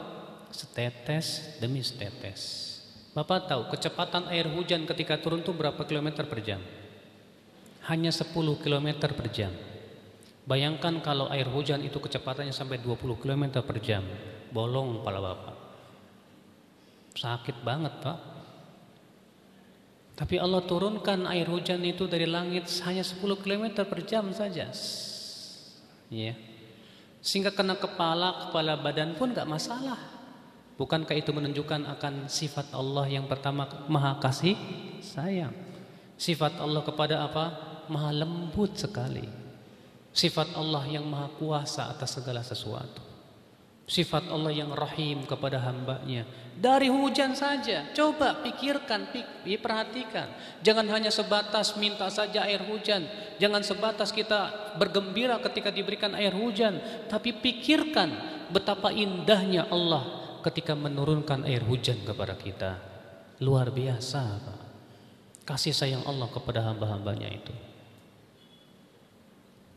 Setetes demi setetes. Bapak tahu kecepatan air hujan ketika turun tuh berapa kilometer per jam? Hanya 10 kilometer per jam. Bayangkan kalau air hujan itu kecepatannya sampai 20 kilometer per jam, bolong kepala Bapak. Sakit banget Pak. Tapi Allah turunkan air hujan itu dari langit hanya 10 km per jam saja. Ya. Sehingga kena kepala badan pun gak masalah. Bukankah itu menunjukkan akan sifat Allah yang pertama, maha kasih sayang. Sifat Allah kepada apa? Maha lembut sekali. Sifat Allah yang maha kuasa atas segala sesuatu. Sifat Allah yang rahim kepada hambanya. Dari hujan saja, coba pikirkan, perhatikan. Jangan hanya sebatas minta saja air hujan. Jangan sebatas kita bergembira ketika diberikan air hujan. Tapi pikirkan betapa indahnya Allah ketika menurunkan air hujan kepada kita. Luar biasa Pak. Kasih sayang Allah kepada hamba-hambanya itu.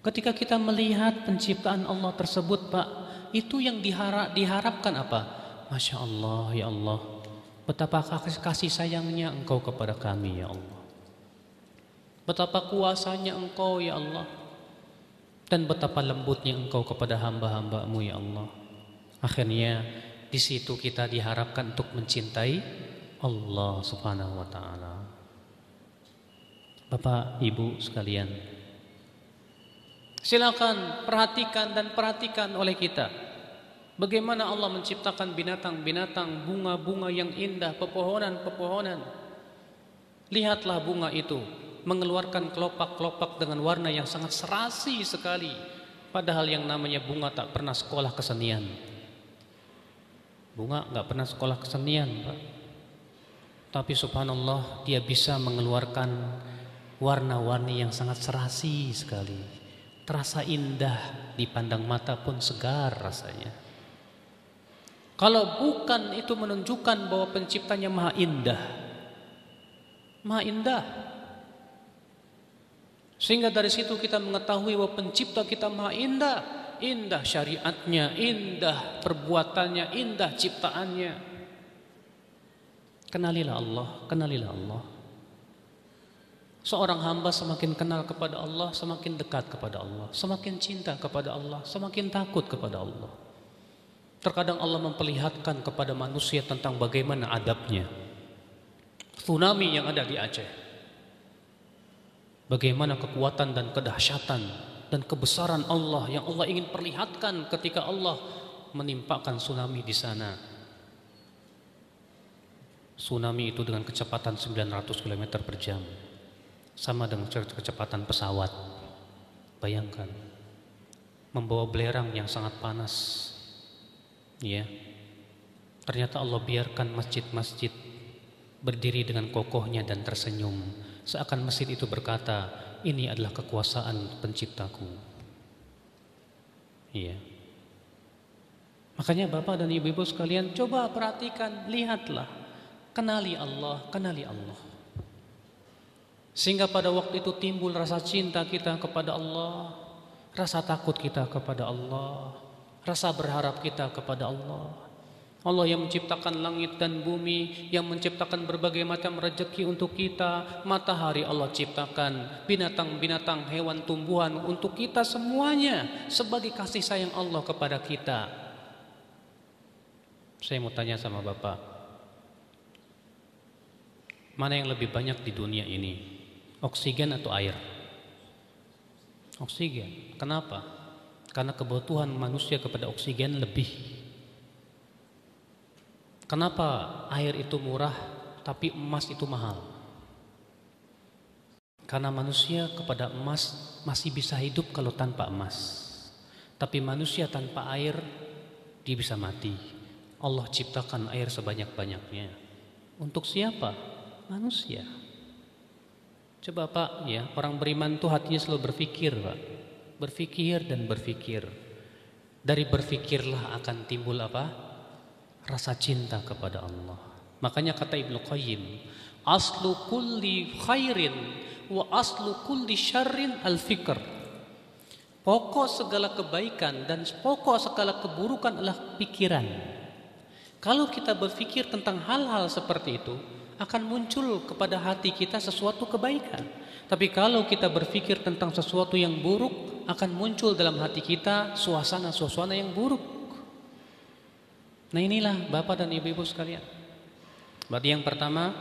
Ketika kita melihat penciptaan Allah tersebut Pak, itu yang diharapkan apa? Masya Allah ya Allah, betapa kasih sayangnya Engkau kepada kami ya Allah. Betapa kuasanya Engkau ya Allah. Dan betapa lembutnya Engkau kepada hamba-hamba-Mu ya Allah. Akhirnya di situ kita diharapkan untuk mencintai Allah Subhanahu wa taala. Bapak, Ibu sekalian, silakan perhatikan oleh kita bagaimana Allah menciptakan binatang-binatang, bunga-bunga yang indah, pepohonan-pepohonan. Lihatlah bunga itu mengeluarkan kelopak-kelopak dengan warna yang sangat serasi sekali. Padahal yang namanya bunga tak pernah sekolah kesenian. Bunga gak pernah sekolah kesenian Pak. Tapi subhanallah dia bisa mengeluarkan warna-warni yang sangat serasi sekali. Terasa indah, dipandang mata pun segar rasanya. Kalau bukan itu menunjukkan bahwa penciptanya maha indah. Maha indah. Sehingga dari situ kita mengetahui bahwa pencipta kita maha indah. Indah syariatnya, indah perbuatannya, indah ciptaannya. Kenalilah Allah, kenalilah Allah. Seorang hamba semakin kenal kepada Allah, semakin dekat kepada Allah, semakin cinta kepada Allah, semakin takut kepada Allah. Terkadang Allah memperlihatkan kepada manusia tentang bagaimana adabnya. Tsunami yang ada di Aceh. Bagaimana kekuatan dan kedahsyatan dan kebesaran Allah yang Allah ingin perlihatkan ketika Allah menimpakan tsunami di sana. Tsunami itu dengan kecepatan 900 km per jam. Sama dengan kecepatan pesawat. Bayangkan, membawa belerang yang sangat panas. Ya, ternyata Allah biarkan masjid-masjid berdiri dengan kokohnya dan tersenyum, seakan masjid itu berkata, ini adalah kekuasaan penciptaku. Ya, makanya Bapak dan Ibu-ibu sekalian, coba perhatikan, lihatlah, kenali Allah, kenali Allah. Sehingga pada waktu itu timbul rasa cinta kita kepada Allah, rasa takut kita kepada Allah, rasa berharap kita kepada Allah. Allah yang menciptakan langit dan bumi, yang menciptakan berbagai macam rezeki untuk kita. Matahari Allah ciptakan, binatang-binatang, hewan, tumbuhan untuk kita semuanya sebagai kasih sayang Allah kepada kita. Saya mau tanya sama Bapak, mana yang lebih banyak di dunia ini? Oksigen atau air? Oksigen. Kenapa? Karena kebutuhan manusia kepada oksigen lebih. Kenapa air itu murah tapi emas itu mahal? Karena manusia kepada emas masih bisa hidup kalau tanpa emas. Tapi manusia tanpa air dia bisa mati. Allah ciptakan air sebanyak-banyaknya. Untuk siapa? Manusia. Coba Pak, ya, orang beriman tuh hatinya selalu berpikir, Pak. Berpikir dan berpikir. Dari berpikirlah akan timbul apa? Rasa cinta kepada Allah. Makanya kata Ibnu Qayyim, aslu kulli khairin wa aslu kulli syarrin al-fikr. Pokok segala kebaikan dan pokok segala keburukan adalah pikiran. Kalau kita berpikir tentang hal-hal seperti itu, akan muncul kepada hati kita sesuatu kebaikan. Tapi kalau kita berpikir tentang sesuatu yang buruk, akan muncul dalam hati kita suasana-suasana yang buruk. Nah inilah Bapak dan Ibu-ibu sekalian. Berarti yang pertama,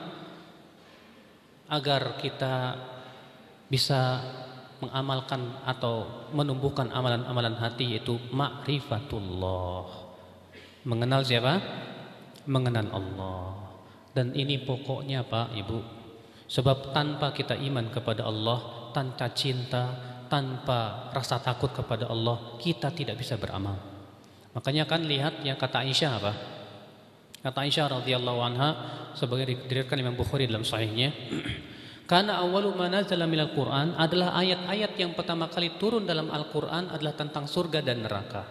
agar kita bisa mengamalkan atau menumbuhkan amalan-amalan hati, yaitu ma'rifatullah. Mengenal siapa? Mengenal Allah. Dan ini pokoknya Pak, Ibu. Sebab tanpa kita iman kepada Allah, tanpa cinta, tanpa rasa takut kepada Allah, kita tidak bisa beramal. Makanya kan lihat yang kata Aisyah apa? Kata Aisyah radhiyallahu anha, sebagai diriwayatkan Imam Bukhari dalam sahihnya, karena awwalu ma nazala minal Qur'an, adalah ayat-ayat yang pertama kali turun dalam Al-Qur'an adalah tentang surga dan neraka.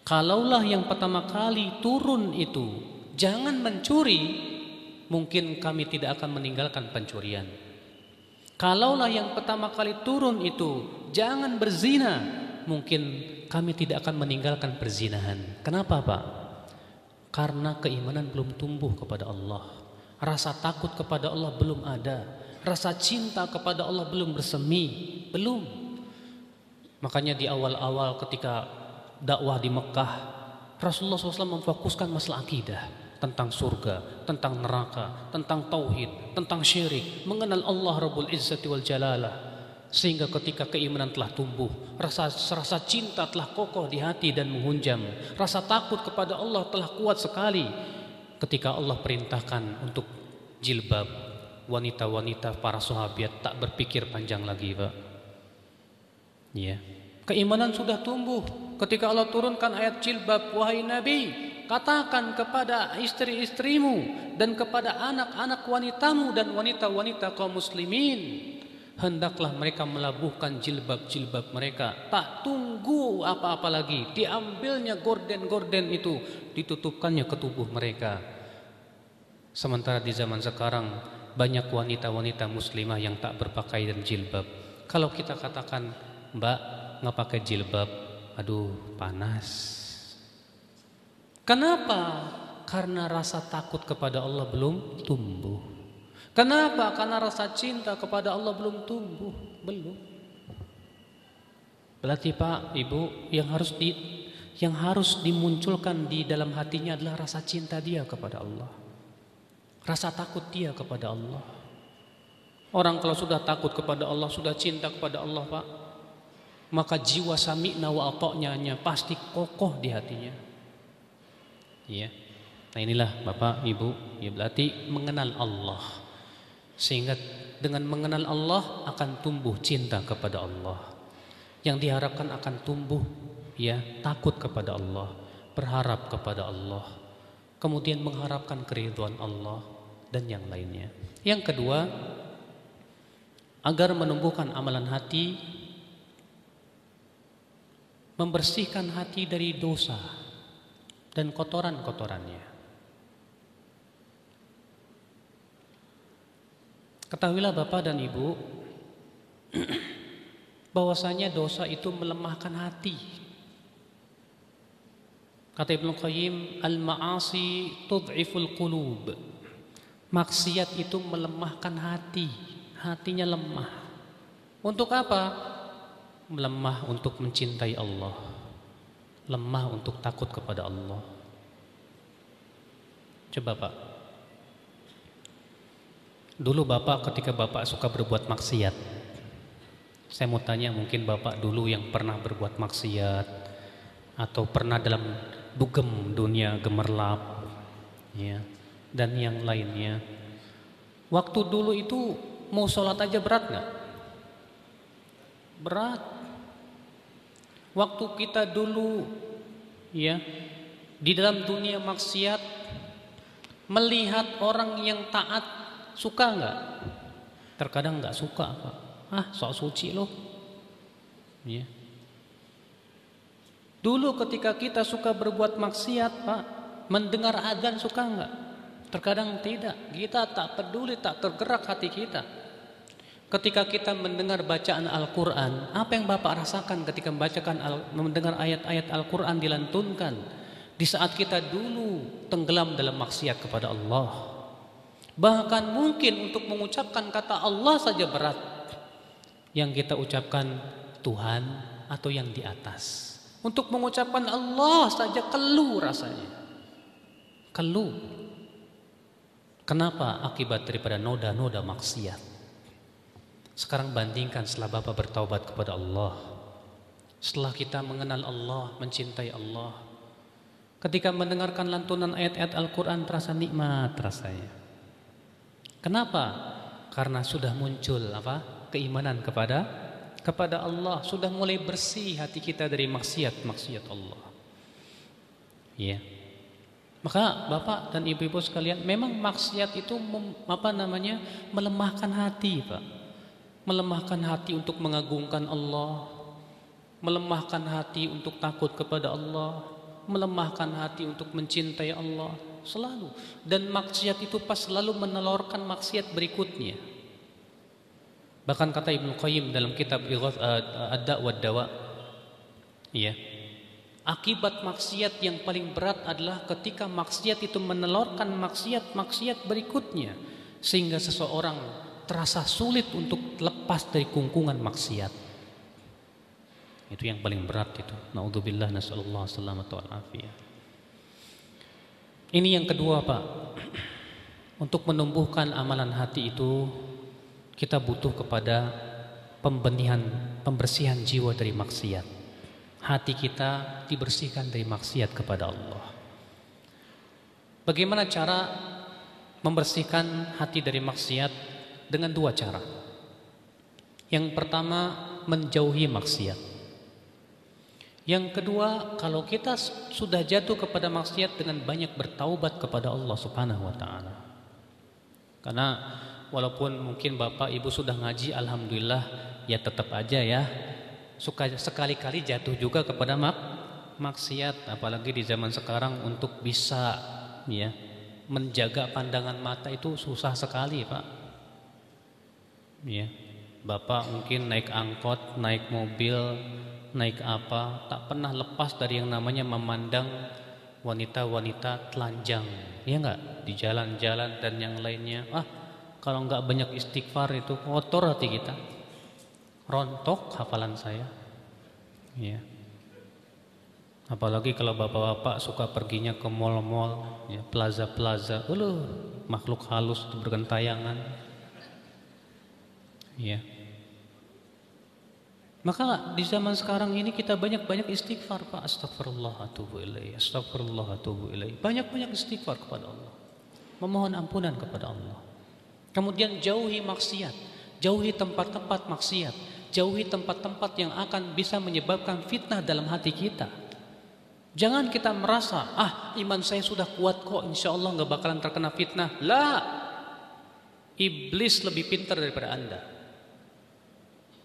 Kalaulah yang pertama kali turun itu jangan mencuri, mungkin kami tidak akan meninggalkan pencurian. Kalaulah yang pertama kali turun itu jangan berzina, mungkin kami tidak akan meninggalkan perzinahan. Kenapa Pak? Karena keimanan belum tumbuh kepada Allah. Rasa takut kepada Allah belum ada. Rasa cinta kepada Allah belum bersemi. Belum. Makanya di awal-awal ketika dakwah di Mekah, Rasulullah SAW memfokuskan masalah akidah. Tentang surga, tentang neraka, tentang tauhid, tentang syirik. Mengenal Allah Rabbul Izzati wal Jalalah. Sehingga ketika keimanan telah tumbuh, rasa cinta telah kokoh di hati dan menghunjam, rasa takut kepada Allah telah kuat sekali. Ketika Allah perintahkan untuk jilbab, wanita-wanita para sahabat tak berpikir panjang lagi Pak. Ya. Keimanan sudah tumbuh. Ketika Allah turunkan ayat jilbab, wahai Nabi, katakan kepada istri-istrimu dan kepada anak-anak wanitamu dan wanita-wanita kaum muslimin, hendaklah mereka melabuhkan jilbab-jilbab mereka. Tak tunggu apa-apa lagi, diambilnya gorden-gorden itu, ditutupkannya ke tubuh mereka. Sementara di zaman sekarang banyak wanita-wanita muslimah yang tak berpakaian jilbab. Kalau kita katakan, Mbak nggak pakai jilbab, aduh panas. Kenapa? Karena rasa takut kepada Allah belum tumbuh. Kenapa? Karena rasa cinta kepada Allah belum tumbuh. Belum. Berarti Pak, Ibu, yang harus dimunculkan di dalam hatinya adalah rasa cinta dia kepada Allah. Rasa takut dia kepada Allah. Orang kalau sudah takut kepada Allah, sudah cinta kepada Allah Pak, maka jiwa sami'na wa ata'nya pasti kokoh di hatinya. Ya. Nah inilah Bapak, Ibu, ya berarti mengenal Allah. Sehingga dengan mengenal Allah akan tumbuh cinta kepada Allah. Yang diharapkan akan tumbuh ya takut kepada Allah, berharap kepada Allah, kemudian mengharapkan keridhaan Allah dan yang lainnya. Yang kedua, agar menumbuhkan amalan hati, membersihkan hati dari dosa dan kotoran-kotorannya. Ketahuilah Bapak dan Ibu, bahwasanya dosa itu melemahkan hati. Kata Ibnu Qayyim, al-ma'asi tud'iful qulub. Maksiat itu melemahkan hati. Hatinya lemah. Untuk apa? Lemah untuk mencintai Allah. Lemah untuk takut kepada Allah. Coba Pak. Dulu Bapak ketika Bapak suka berbuat maksiat, saya mau tanya, mungkin Bapak dulu yang pernah berbuat maksiat atau pernah dalam dugem dunia gemerlap, ya, dan yang lainnya. Waktu dulu itu mau sholat aja berat nggak? Berat. Waktu kita dulu, ya, di dalam dunia maksiat, melihat orang yang taat, suka nggak? Terkadang nggak suka, Pak. Sok suci loh, ya. Dulu ketika kita suka berbuat maksiat, Pak, mendengar azan suka enggak? Terkadang tidak. Kita tak peduli, tak tergerak hati kita. Ketika kita mendengar bacaan Al-Quran, apa yang Bapak rasakan ketika mendengar ayat-ayat Al-Quran dilantunkan di saat kita dulu tenggelam dalam maksiat kepada Allah? Bahkan mungkin untuk mengucapkan kata Allah saja berat. Yang kita ucapkan Tuhan atau yang di atas. Untuk mengucapkan Allah saja keluh rasanya. Keluh. Kenapa? Akibat daripada noda-noda maksiat. Sekarang bandingkan setelah Bapak bertaubat kepada Allah. Setelah kita mengenal Allah, mencintai Allah. Ketika mendengarkan lantunan ayat-ayat Al-Quran terasa nikmat rasanya. Kenapa? Karena sudah muncul keimanan kepada Allah, sudah mulai bersih hati kita dari maksiat Allah. Ya. Maka Bapak dan Ibu-ibu sekalian, memang maksiat itu melemahkan hati, Pak. Melemahkan hati untuk mengagungkan Allah, melemahkan hati untuk takut kepada Allah, melemahkan hati untuk mencintai Allah, selalu. Dan maksiat itu pas selalu menelurkan maksiat berikutnya. Bahkan kata Ibnu Qayyim dalam kitab Ad-Da' wad-Dawa, ya, akibat maksiat yang paling berat adalah ketika maksiat itu menelurkan maksiat berikutnya, sehingga seseorang terasa sulit untuk lepas dari kungkungan maksiat. Itu yang paling berat itu. Naudzubillah, nasallallahu salamata wal afiyah. Ini yang kedua, Pak. Untuk menumbuhkan amalan hati itu, kita butuh kepada pembersihan jiwa dari maksiat. Hati kita dibersihkan dari maksiat kepada Allah. Bagaimana cara membersihkan hati dari maksiat? Dengan dua cara. Yang pertama, menjauhi maksiat. Yang kedua, kalau kita sudah jatuh kepada maksiat, dengan banyak bertaubat kepada Allah Subhanahu wa taala. Karena walaupun mungkin Bapak Ibu sudah ngaji, alhamdulillah, ya tetap aja ya sekali-kali jatuh juga kepada maksiat. Apalagi di zaman sekarang untuk bisa, ya, menjaga pandangan mata itu susah sekali, Pak. Ya, Bapak mungkin naik angkot, naik mobil, naik apa, tak pernah lepas dari yang namanya memandang wanita-wanita telanjang, ya enggak, di jalan-jalan dan yang lainnya. Kalau enggak banyak istighfar itu kotor hati kita, rontok hafalan saya, ya. Apalagi kalau bapak-bapak suka perginya ke mall-mall, ya, plaza-plaza, makhluk halus itu bergentayangan, ya. Maka di zaman sekarang ini kita banyak-banyak istighfar, Pak. Astagfirullah atubu ilaih, astagfirullah atubu ilaih. Banyak-banyak istighfar kepada Allah, memohon ampunan kepada Allah. Kemudian jauhi maksiat, jauhi tempat-tempat maksiat, jauhi tempat-tempat yang akan bisa menyebabkan fitnah dalam hati kita. Jangan kita merasa, iman saya sudah kuat kok, insya Allah gak bakalan terkena fitnah. Iblis lebih pintar daripada Anda.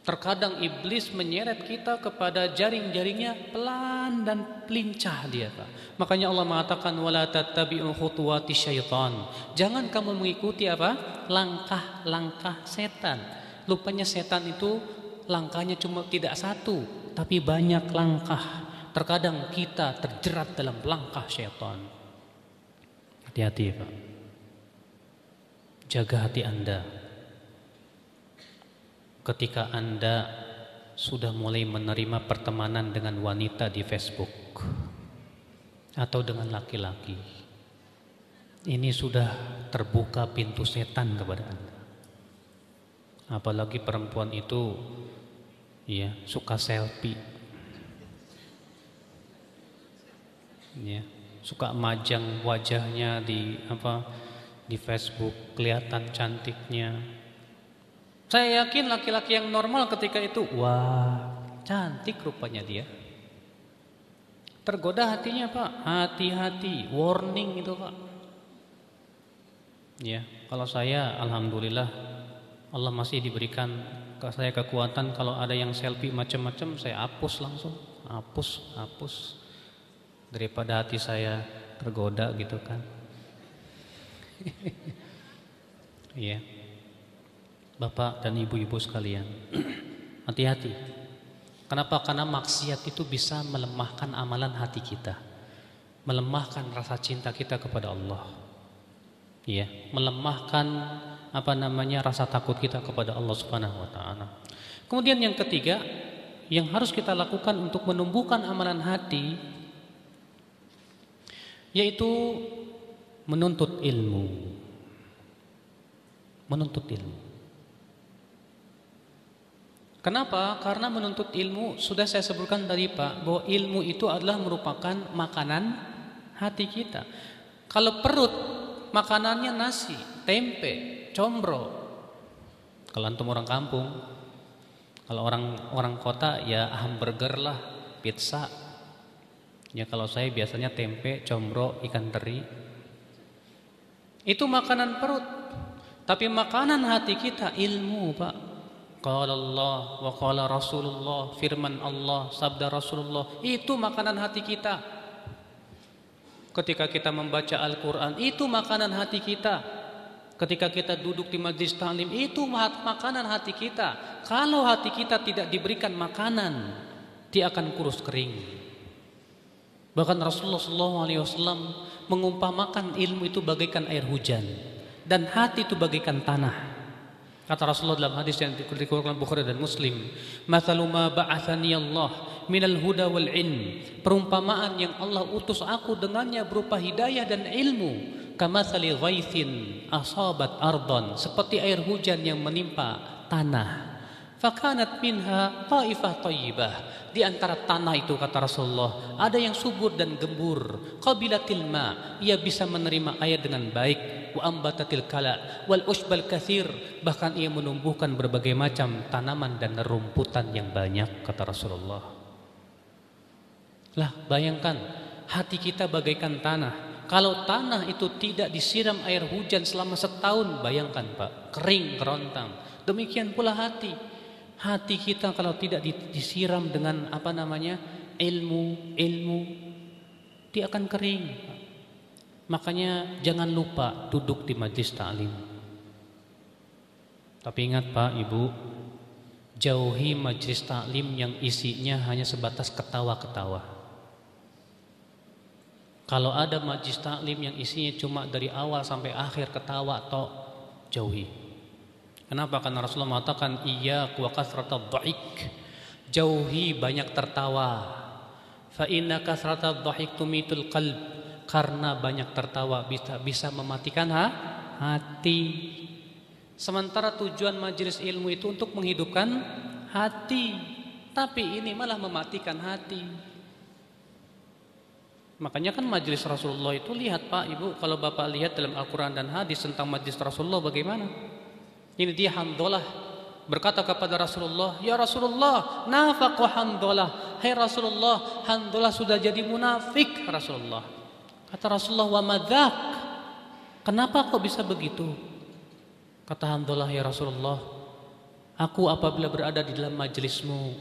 Terkadang iblis menyeret kita kepada jaring-jaringnya pelan dan lincah dia, Pak. Makanya Allah mengatakan wala tattabi'u khutuwati syaitan. Jangan kamu mengikuti langkah-langkah setan. Lupanya setan itu langkahnya cuma tidak satu, tapi banyak langkah. Terkadang kita terjerat dalam langkah syaitan. Hati-hati Pak. Jaga hati Anda. Ketika Anda sudah mulai menerima pertemanan dengan wanita di Facebook atau dengan laki-laki, ini sudah terbuka pintu setan kepada Anda. Apalagi perempuan itu ya suka selfie. Ya, suka majang wajahnya di Facebook, kelihatan cantiknya. Saya yakin laki-laki yang normal ketika itu, wah, cantik rupanya dia. Tergoda hatinya Pak, hati-hati, warning itu Pak. Ya, kalau saya alhamdulillah Allah masih diberikan ke saya kekuatan, kalau ada yang selfie macam-macam saya hapus langsung, hapus. Daripada hati saya tergoda gitu kan. Iya. Bapak dan ibu-ibu sekalian, hati-hati. Kenapa? Karena maksiat itu bisa melemahkan amalan hati kita, melemahkan rasa cinta kita kepada Allah. Iya, melemahkan rasa takut kita kepada Allah Subhanahu wa taala. Kemudian yang ketiga, yang harus kita lakukan untuk menumbuhkan amalan hati, yaitu menuntut ilmu. Menuntut ilmu. Kenapa? Karena menuntut ilmu, sudah saya sebutkan tadi Pak, bahwa ilmu itu adalah merupakan makanan hati kita. Kalau perut, makanannya nasi, tempe, combro. Kalau antum orang kampung, kalau orang kota ya hamburger lah, pizza. Ya kalau saya biasanya tempe, combro, ikan teri. Itu makanan perut. Tapi makanan hati kita ilmu Pak. Qala Allah wa qala Rasulullah, firman Allah, sabda Rasulullah, itu makanan hati kita. Ketika kita membaca Al-Quran, itu makanan hati kita. Ketika kita duduk di majlis ta'lim, itu makanan hati kita. Kalau hati kita tidak diberikan makanan, dia akan kurus kering. Bahkan Rasulullah SAW mengumpamakan ilmu itu bagaikan air hujan dan hati itu bagaikan tanah. Kata Rasulullah dalam hadis yang dikeluarkan Bukhari dan Muslim, "Mathalu ma ba'athani Allah minal huda wal ilm." Perumpamaan yang Allah utus aku dengannya berupa hidayah dan ilmu, kamathali ghaithin asabat ardhan, seperti air hujan yang menimpa tanah. Fakanat minha taifah thayyibah. Di antara tanah itu, kata Rasulullah, ada yang subur dan gembur. Qabilatil ma, ia bisa menerima air dengan baik. Wa ambatatil kala wal usbal kathir, bahkan ia menumbuhkan berbagai macam tanaman dan rumputan yang banyak, kata Rasulullah. Lah, bayangkan hati kita bagaikan tanah. Kalau tanah itu tidak disiram air hujan selama setahun, bayangkan Pak, kering kerontang. Demikian pula hati. Hati kita kalau tidak disiram dengan ilmu, dia akan kering. Makanya jangan lupa duduk di majlis ta'lim. Tapi ingat Pak, Ibu, jauhi majlis ta'lim yang isinya hanya sebatas ketawa-ketawa. Kalau ada majlis ta'lim yang isinya cuma dari awal sampai akhir ketawa, jauhi. Kenapa? Karena Rasulullah mengatakan iyyaku wa kasratad dhahik, jauhi banyak tertawa. Fa inna kasratad dhahik tumitul qalb, karena banyak tertawa bisa mematikan hati. Sementara tujuan majelis ilmu itu untuk menghidupkan hati, tapi ini malah mematikan hati. Makanya kan majelis Rasulullah itu, lihat Pak, Ibu, kalau Bapak lihat dalam Al-Quran dan hadis tentang majelis Rasulullah bagaimana. Ini dia Hanzalah berkata kepada Rasulullah, "Ya Rasulullah, nafaq Hanzalah." Hai Rasulullah, Hanzalah sudah jadi munafik, Rasulullah. Kata Rasulullah, "Wa madzak?" Kenapa kok bisa begitu? Kata Hanzalah, "Ya Rasulullah, aku apabila berada di dalam majelismu,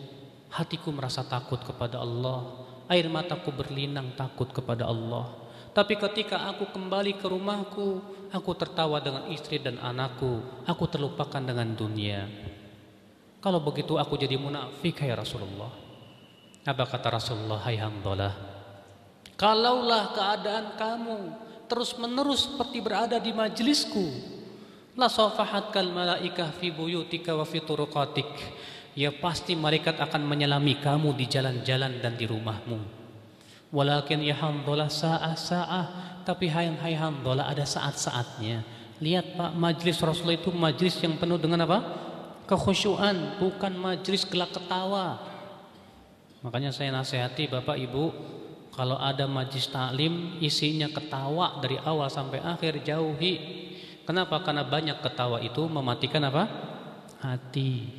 hatiku merasa takut kepada Allah, air mataku berlinang takut kepada Allah. Tapi ketika aku kembali ke rumahku, aku tertawa dengan istri dan anakku, aku terlupakan dengan dunia. Kalau begitu aku jadi munafik, ya Rasulullah." Apa kata Rasulullah? Hai Hanzalah, kalaulah keadaan kamu terus-menerus seperti berada di majlisku, la safahatkal malaikah fi buyutika wa fi turuqatik, ya pasti malaikat akan menyelami kamu di jalan-jalan dan di rumahmu. Walakin ya Hanzalah sa'ah, tapi hai Hanzalah, ada saat-saatnya. Lihat Pak, majlis Rasulullah itu majlis yang penuh dengan apa? Kekhusyuan, bukan majlis gelak ketawa. Makanya saya nasihati Bapak Ibu, kalau ada majlis taklim isinya ketawa dari awal sampai akhir, jauhi. Kenapa? Karena banyak ketawa itu mematikan apa? Hati.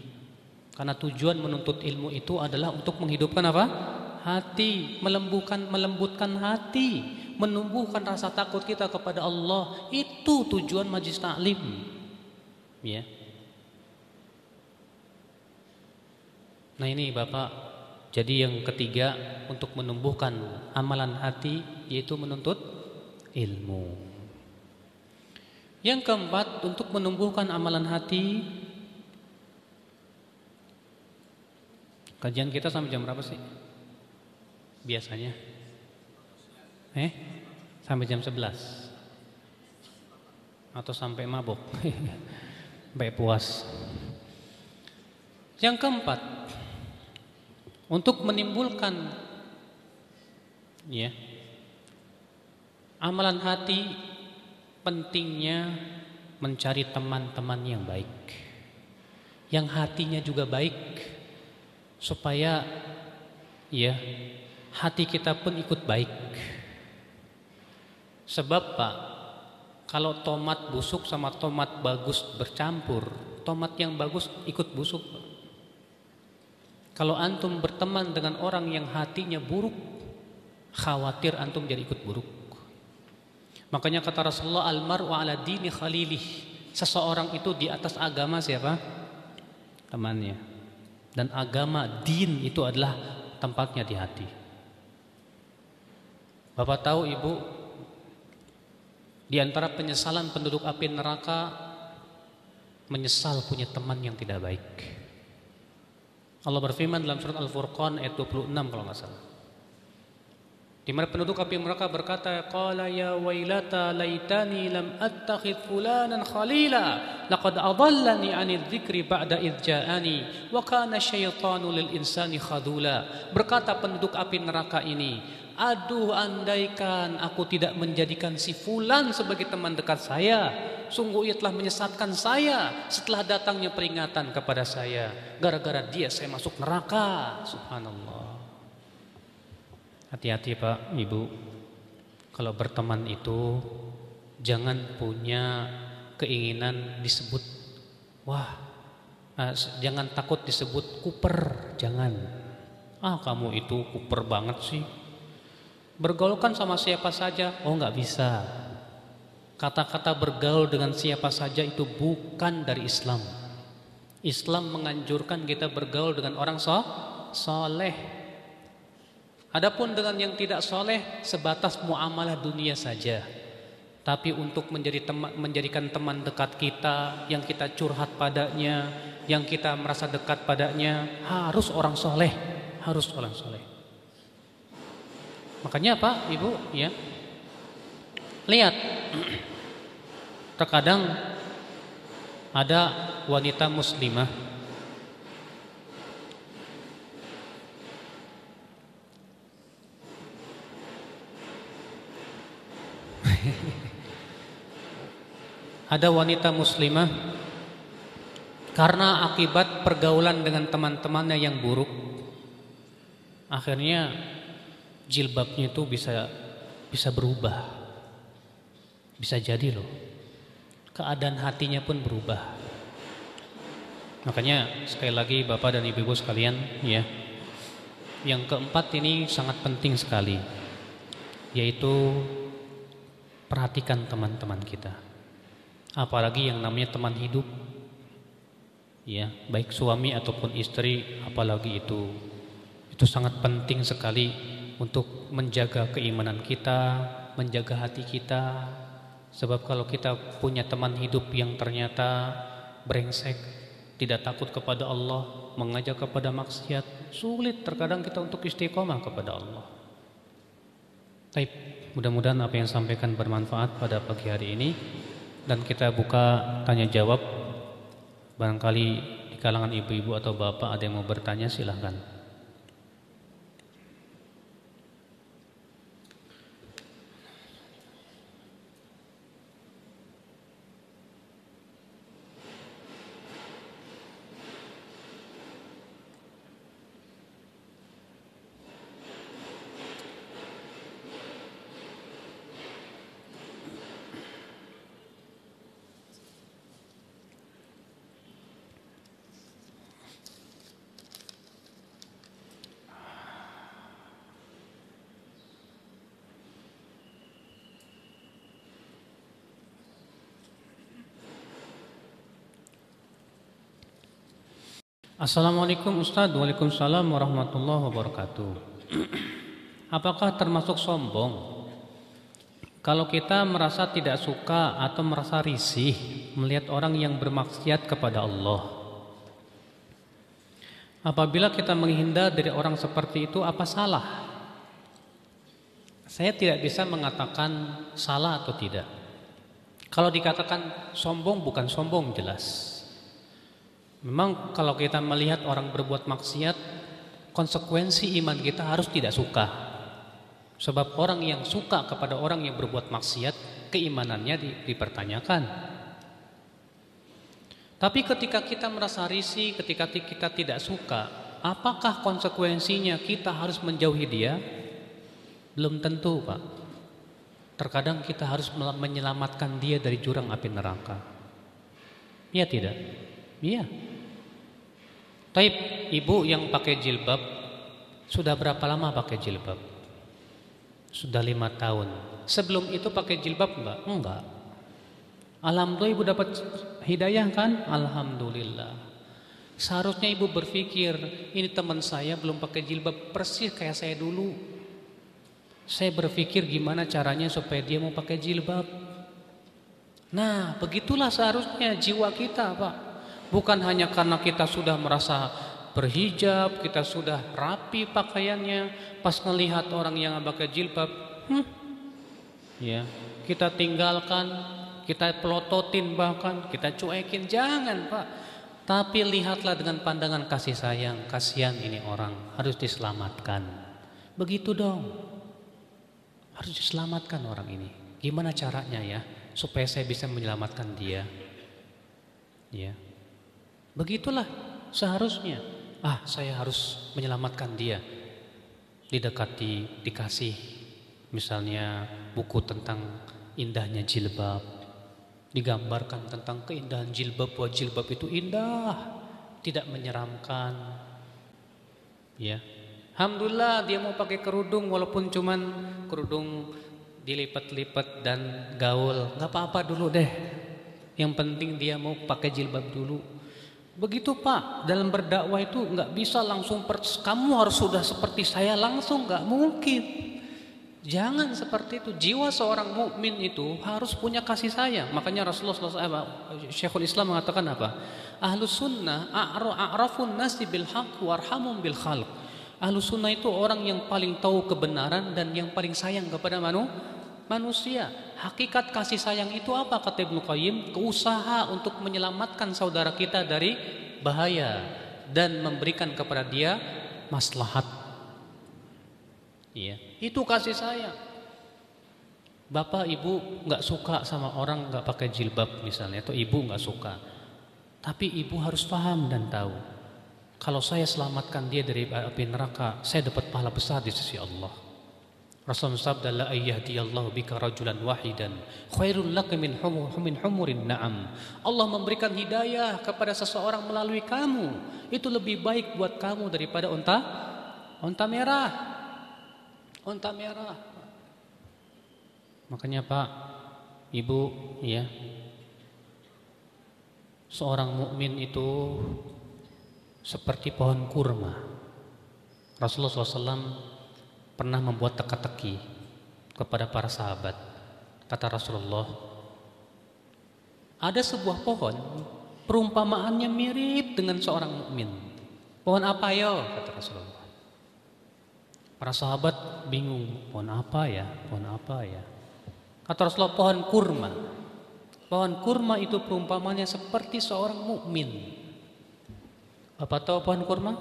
Karena tujuan menuntut ilmu itu adalah untuk menghidupkan apa? Hati, melembutkan hati, menumbuhkan rasa takut kita kepada Allah. Itu tujuan majlis taklim. Ya. Nah ini Bapak, jadi yang ketiga untuk menumbuhkan amalan hati yaitu menuntut ilmu. Yang keempat untuk menumbuhkan amalan hati, kajian kita sampai jam berapa sih? Biasanya sampai jam 11 atau sampai mabuk sampai puas. Yang keempat, untuk menimbulkan amalan hati, pentingnya mencari teman-teman yang baik, yang hatinya juga baik, supaya hati kita pun ikut baik. Sebab Pak, kalau tomat busuk sama tomat bagus bercampur, tomat yang bagus ikut busuk. Kalau antum berteman dengan orang yang hatinya buruk, khawatir antum jadi ikut buruk. Makanya kata Rasulullah, almar'u ala dini khalilih, seseorang itu di atas agama siapa? Temannya. Dan agama, din itu adalah tempatnya di hati. Bapak tahu Ibu, di antara penyesalan penduduk api neraka, menyesal punya teman yang tidak baik. Allah berfirman dalam surat Al-Furqan ayat 26 kalau nggak salah, di mana penduduk api neraka berkata, qala ya wailata laitani lam attakhidh fulanan khalila laqad adallani 'anil dzikri ba'da idz ja'ani wa kana syaitanu lil insani khadula. Berkata penduduk api neraka ini, aduh andaikan aku tidak menjadikan si fulan sebagai teman dekat saya, sungguh ia telah menyesatkan saya setelah datangnya peringatan kepada saya. Gara-gara dia saya masuk neraka. Subhanallah. Hati-hati Pak, Ibu, kalau berteman itu jangan punya keinginan disebut jangan takut disebut kuper, jangan. Kamu itu kuper banget sih. Bergaulkan sama siapa saja, nggak bisa. Kata-kata bergaul dengan siapa saja itu bukan dari Islam. Islam menganjurkan kita bergaul dengan orang soleh. Adapun dengan yang tidak soleh, sebatas muamalah dunia saja. Tapi untuk menjadikan teman dekat kita, yang kita curhat padanya, yang kita merasa dekat padanya, harus orang soleh, harus orang soleh. Makanya Pak, Ibu, lihat, terkadang ada wanita muslimah ada wanita muslimah karena akibat pergaulan dengan teman-temannya yang buruk, akhirnya jilbabnya itu bisa berubah. Bisa jadi loh, keadaan hatinya pun berubah. Makanya sekali lagi Bapak dan Ibu sekalian, yang keempat ini sangat penting sekali, yaitu perhatikan teman-teman kita. Apalagi yang namanya teman hidup, baik suami ataupun istri, apalagi itu sangat penting sekali untuk menjaga keimanan kita, menjaga hati kita. Sebab kalau kita punya teman hidup yang ternyata brengsek, tidak takut kepada Allah, mengajak kepada maksiat, sulit terkadang kita untuk istiqomah kepada Allah. Baik, mudah-mudahan apa yang sampaikan bermanfaat pada pagi hari ini, dan kita buka tanya jawab. Barangkali di kalangan ibu-ibu atau bapak ada yang mau bertanya, silahkan. Assalamualaikum Ustaz. Waalaikumsalam warahmatullahi wabarakatuh. Apakah termasuk sombong kalau kita merasa tidak suka atau merasa risih melihat orang yang bermaksiat kepada Allah? Apabila kita menghindar dari orang seperti itu, apa salah? Saya tidak bisa mengatakan salah atau tidak. Kalau dikatakan sombong, bukan sombong jelas. Memang kalau kita melihat orang berbuat maksiat, konsekuensi iman kita harus tidak suka. Sebab orang yang suka kepada orang yang berbuat maksiat, keimanannya dipertanyakan. Tapi ketika kita merasa risih, ketika kita tidak suka, apakah konsekuensinya kita harus menjauhi dia? Belum tentu, Pak. Terkadang kita harus menyelamatkan dia dari jurang api neraka. Iya tidak? Iya. Taib, ibu yang pakai jilbab sudah berapa lama pakai jilbab? Sudah 5 tahun. Sebelum itu pakai jilbab enggak? Enggak. Alhamdulillah ibu dapat hidayah kan? Alhamdulillah. Seharusnya ibu berpikir, ini teman saya belum pakai jilbab persis kayak saya dulu. Saya berpikir gimana caranya supaya dia mau pakai jilbab. Nah, begitulah seharusnya jiwa kita, Pak. Bukan hanya karena kita sudah merasa berhijab, kita sudah rapi pakaiannya, pas melihat orang yang pakai jilbab, ya, kita tinggalkan, kita pelototin, bahkan kita cuekin. Jangan, Pak. Tapi lihatlah dengan pandangan kasih sayang. Kasihan ini orang, harus diselamatkan. Begitu dong. Harus diselamatkan orang ini. Gimana caranya ya supaya saya bisa menyelamatkan dia? Ya. Begitulah seharusnya. Saya harus menyelamatkan dia. Didekati, dikasih misalnya buku tentang indahnya jilbab. Digambarkan tentang keindahan jilbab, bahwa jilbab itu indah, tidak menyeramkan. Ya. Alhamdulillah dia mau pakai kerudung, walaupun cuman kerudung dilipat-lipat dan gaul, nggak apa-apa dulu deh. Yang penting dia mau pakai jilbab dulu. Begitu Pak, dalam berdakwah itu nggak bisa langsung kamu harus sudah seperti saya langsung, nggak mungkin. Jangan seperti itu. Jiwa seorang mukmin itu harus punya kasih sayang. Makanya Rasulullah Syekhul Islam mengatakan apa? Ahlus sunnah a'rafun nasi bil haqq warhamum bil khalq. Ahlus sunnah itu orang yang paling tahu kebenaran dan yang paling sayang kepada manusia. Hakikat kasih sayang itu apa, kata Ibnu Qayyim? Usaha untuk menyelamatkan saudara kita dari bahaya dan memberikan kepada dia maslahat. Iya, itu kasih sayang. Bapak ibu nggak suka sama orang nggak pakai jilbab misalnya, atau ibu nggak suka, tapi ibu harus paham dan tahu, kalau saya selamatkan dia dari api neraka, saya dapat pahala besar di sisi Allah. Rasulullah sabda, la ayyahdiyallahu bika rajulan wahidan khairul laka min humurin na'am. Allah memberikan hidayah kepada seseorang melalui kamu, itu lebih baik buat kamu daripada unta merah. Unta merah. Makanya Pak, Ibu, ya, seorang mukmin itu seperti pohon kurma. Rasulullah SAW pernah membuat teka-teki kepada para sahabat. Kata Rasulullah, ada sebuah pohon Perumpamaannya mirip dengan seorang mukmin. Pohon apa yo? Kata Rasulullah. Para sahabat bingung, pohon apa ya? Pohon apa ya? Kata Rasulullah, pohon kurma. Pohon kurma itu perumpamaannya seperti seorang mukmin. Apa tahu pohon kurma?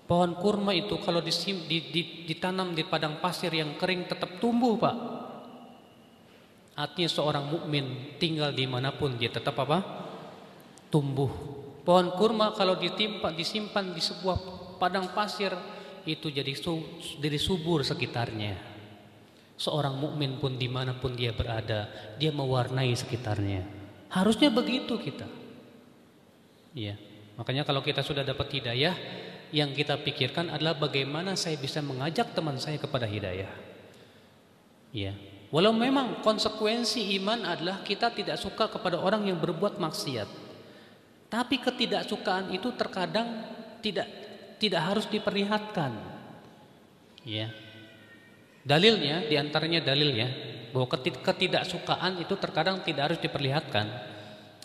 Pohon kurma itu kalau ditanam di padang pasir yang kering tetap tumbuh, Pak. Artinya seorang mukmin tinggal dimanapun dia tetap apa? Tumbuh. Pohon kurma kalau disimpan di sebuah padang pasir itu jadi subur sekitarnya. Seorang mukmin pun dimanapun dia berada, dia mewarnai sekitarnya. Harusnya begitu kita. Ya, makanya kalau kita sudah dapat hidayah, yang kita pikirkan adalah bagaimana saya bisa mengajak teman saya kepada hidayah. Ya, walau memang konsekuensi iman adalah kita tidak suka kepada orang yang berbuat maksiat, tapi ketidaksukaan itu terkadang tidak harus diperlihatkan. Ya, dalilnya, diantaranya dalilnya bahwa ketidaksukaan itu terkadang tidak harus diperlihatkan.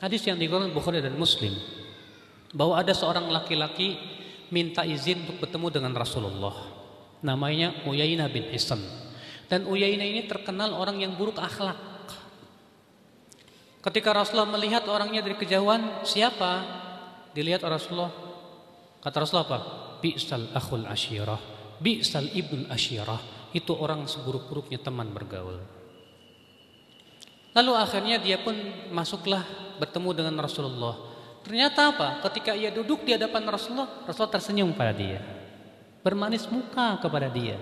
Hadis yang diriwayatkan Bukhari dan Muslim, bahwa ada seorang laki-laki minta izin untuk bertemu dengan Rasulullah. Namanya Uyainah bin Hisn. Dan Uyainah ini terkenal orang yang buruk akhlak. Ketika Rasulullah melihat orangnya dari kejauhan, siapa? Dilihat Rasulullah. Kata Rasulullah apa? Bi'sal akhul asyirah, bi'sal ibnul asyirah. Itu orang seburuk-buruknya teman bergaul. Lalu akhirnya dia pun masuklah bertemu dengan Rasulullah. Ternyata apa? Ketika ia duduk di hadapan Rasulullah, Rasulullah tersenyum pada dia, bermanis muka kepada dia,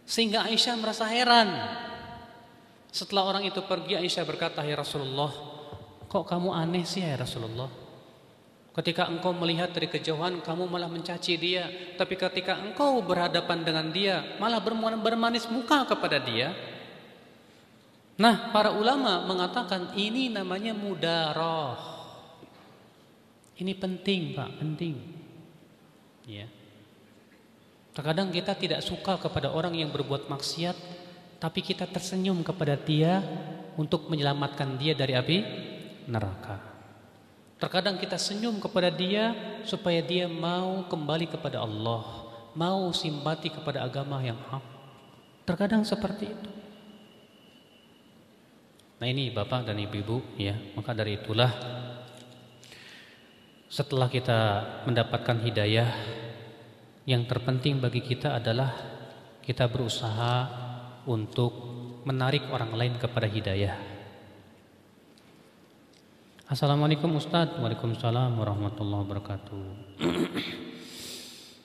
sehingga Aisyah merasa heran. Setelah orang itu pergi, Aisyah berkata, "Ya Rasulullah, kok kamu aneh sih ya Rasulullah? Ketika engkau melihat dari kejauhan, kamu malah mencaci dia, tapi ketika engkau berhadapan dengan dia, malah bermanis muka kepada dia." Nah, para ulama mengatakan ini namanya mudarah. Ini penting, Pak, penting. Ya. Terkadang kita tidak suka kepada orang yang berbuat maksiat, tapi kita tersenyum kepada dia untuk menyelamatkan dia dari api neraka. Terkadang kita senyum kepada dia supaya dia mau kembali kepada Allah, mau simpati kepada agama yang hak. Terkadang seperti itu. Nah, ini Bapak dan Ibu-ibu, ya. Maka dari itulah setelah kita mendapatkan hidayah, yang terpenting bagi kita adalah kita berusaha untuk menarik orang lain kepada hidayah. Assalamualaikum Ustadz. Waalaikumsalam warahmatullahi wabarakatuh.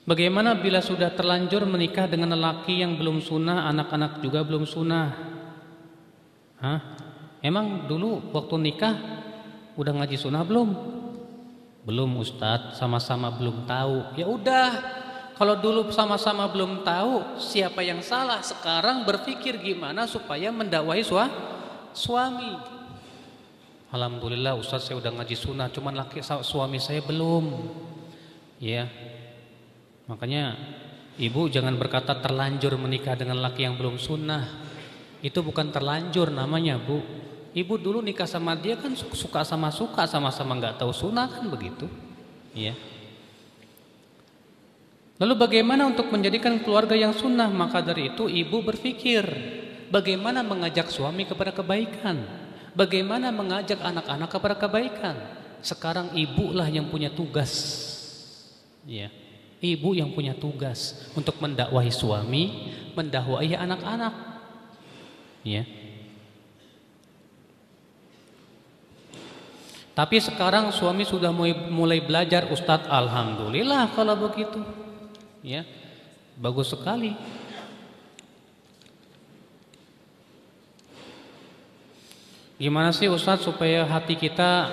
Bagaimana bila sudah terlanjur menikah dengan lelaki yang belum sunnah, anak-anak juga belum sunnah? Hah? Emang dulu waktu nikah udah ngaji sunnah belum? Belum Ustadz, sama-sama belum tahu. Ya udah, kalau dulu sama-sama belum tahu, siapa yang salah? Sekarang berpikir gimana supaya mendakwahi suami. Alhamdulillah Ustadz, saya udah ngaji sunnah, cuman suami saya belum. Ya, makanya ibu jangan berkata terlanjur menikah dengan laki yang belum sunnah. Itu bukan terlanjur namanya, Bu. Ibu dulu nikah sama dia kan suka sama-sama nggak tahu sunnah kan begitu, ya. Lalu bagaimana untuk menjadikan keluarga yang sunnah? Maka dari itu ibu berpikir bagaimana mengajak suami kepada kebaikan, bagaimana mengajak anak-anak kepada kebaikan. Sekarang ibulah yang punya tugas, ya. Ibu yang punya tugas untuk mendakwahi suami, mendakwahi anak-anak, ya. Tapi sekarang suami sudah mulai belajar, Ustadz. Alhamdulillah kalau begitu, ya, bagus sekali. Gimana sih Ustadz supaya hati kita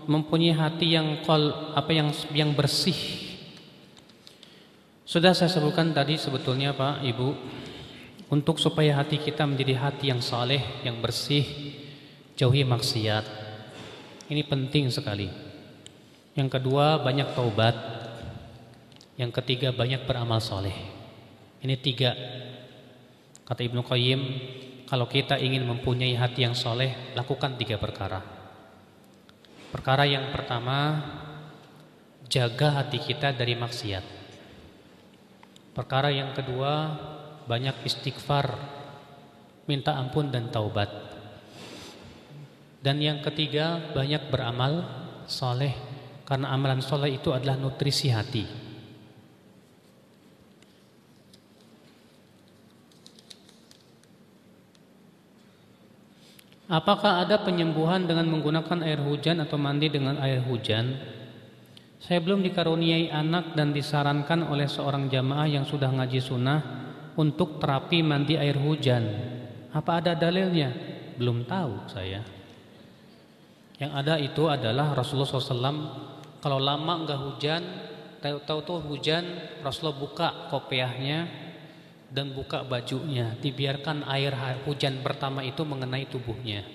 mempunyai hati yang yang bersih? Sudah saya sebutkan tadi sebetulnya Pak Ibu, untuk supaya hati kita menjadi hati yang saleh, yang bersih, jauhi maksiat. Ini penting sekali. Yang kedua, banyak taubat. Yang ketiga, banyak beramal soleh. Ini 3. Kata Ibnu Qayyim, kalau kita ingin mempunyai hati yang soleh, lakukan 3 perkara. Perkara yang pertama, jaga hati kita dari maksiat. Perkara yang kedua, banyak istighfar, minta ampun dan taubat. Dan yang ketiga, banyak beramal soleh, karena amalan soleh itu adalah nutrisi hati. Apakah ada penyembuhan dengan menggunakan air hujan atau mandi dengan air hujan? Saya belum dikaruniai anak dan disarankan oleh seorang jamaah yang sudah ngaji sunnah untuk terapi mandi air hujan. Apa ada dalilnya? Belum tahu saya. Yang ada itu adalah Rasulullah SAW kalau lama enggak hujan, tahu-tahu hujan, Rasulullah buka kopiahnya dan buka bajunya, dibiarkan air hujan pertama itu mengenai tubuhnya.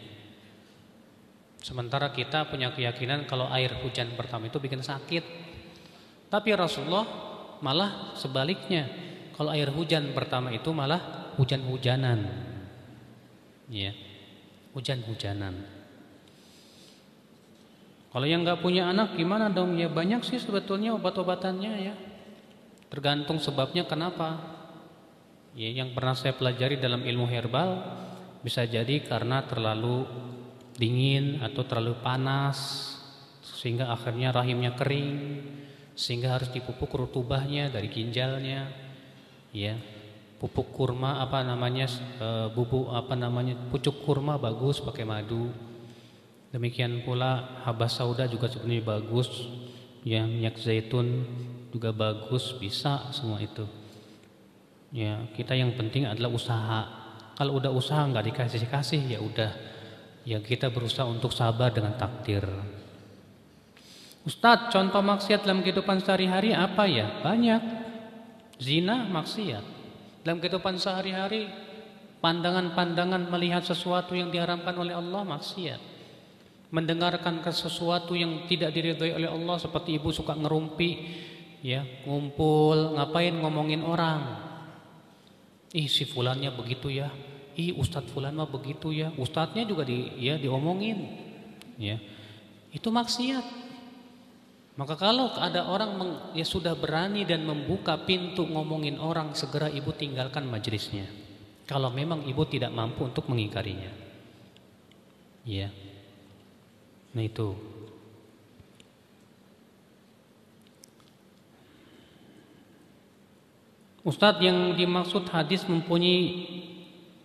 Sementara kita punya keyakinan kalau air hujan pertama itu bikin sakit. Tapi Rasulullah malah sebaliknya. Kalau air hujan pertama itu malah hujan-hujanan. Ya, hujan-hujanan. Kalau yang nggak punya anak gimana dong? Ya banyak sih sebetulnya obat-obatannya ya. Tergantung sebabnya kenapa. Ya, yang pernah saya pelajari dalam ilmu herbal bisa jadi karena terlalu dingin atau terlalu panas sehingga akhirnya rahimnya kering, sehingga harus dipupuk rutubahnya dari ginjalnya. Ya, pupuk kurma pucuk kurma bagus pakai madu. Demikian pula habas sauda juga sebenarnya bagus. Ya, minyak zaitun juga bagus, bisa semua itu. Ya, kita yang penting adalah usaha. Kalau udah usaha nggak dikasih-kasih ya udah. Ya kita berusaha untuk sabar dengan takdir. Ustadz, contoh maksiat dalam kehidupan sehari-hari apa ya? Banyak. Zina maksiat. Dalam kehidupan sehari-hari, pandangan-pandangan melihat sesuatu yang diharamkan oleh Allah maksiat. Mendengarkan sesuatu yang tidak diridhai oleh Allah, seperti ibu suka ngerumpi, ya, ngumpul, ngapain ngomongin orang. Ih si fulannya begitu ya, ih ustadz fulan mah begitu ya, ustadznya juga diomongin, ya itu maksiat. Maka kalau ada orang sudah berani dan membuka pintu ngomongin orang, segera ibu tinggalkan majelisnya. Kalau memang ibu tidak mampu untuk mengingkarinya, ya. Nah itu. Ustadz, yang dimaksud hadis mempunyai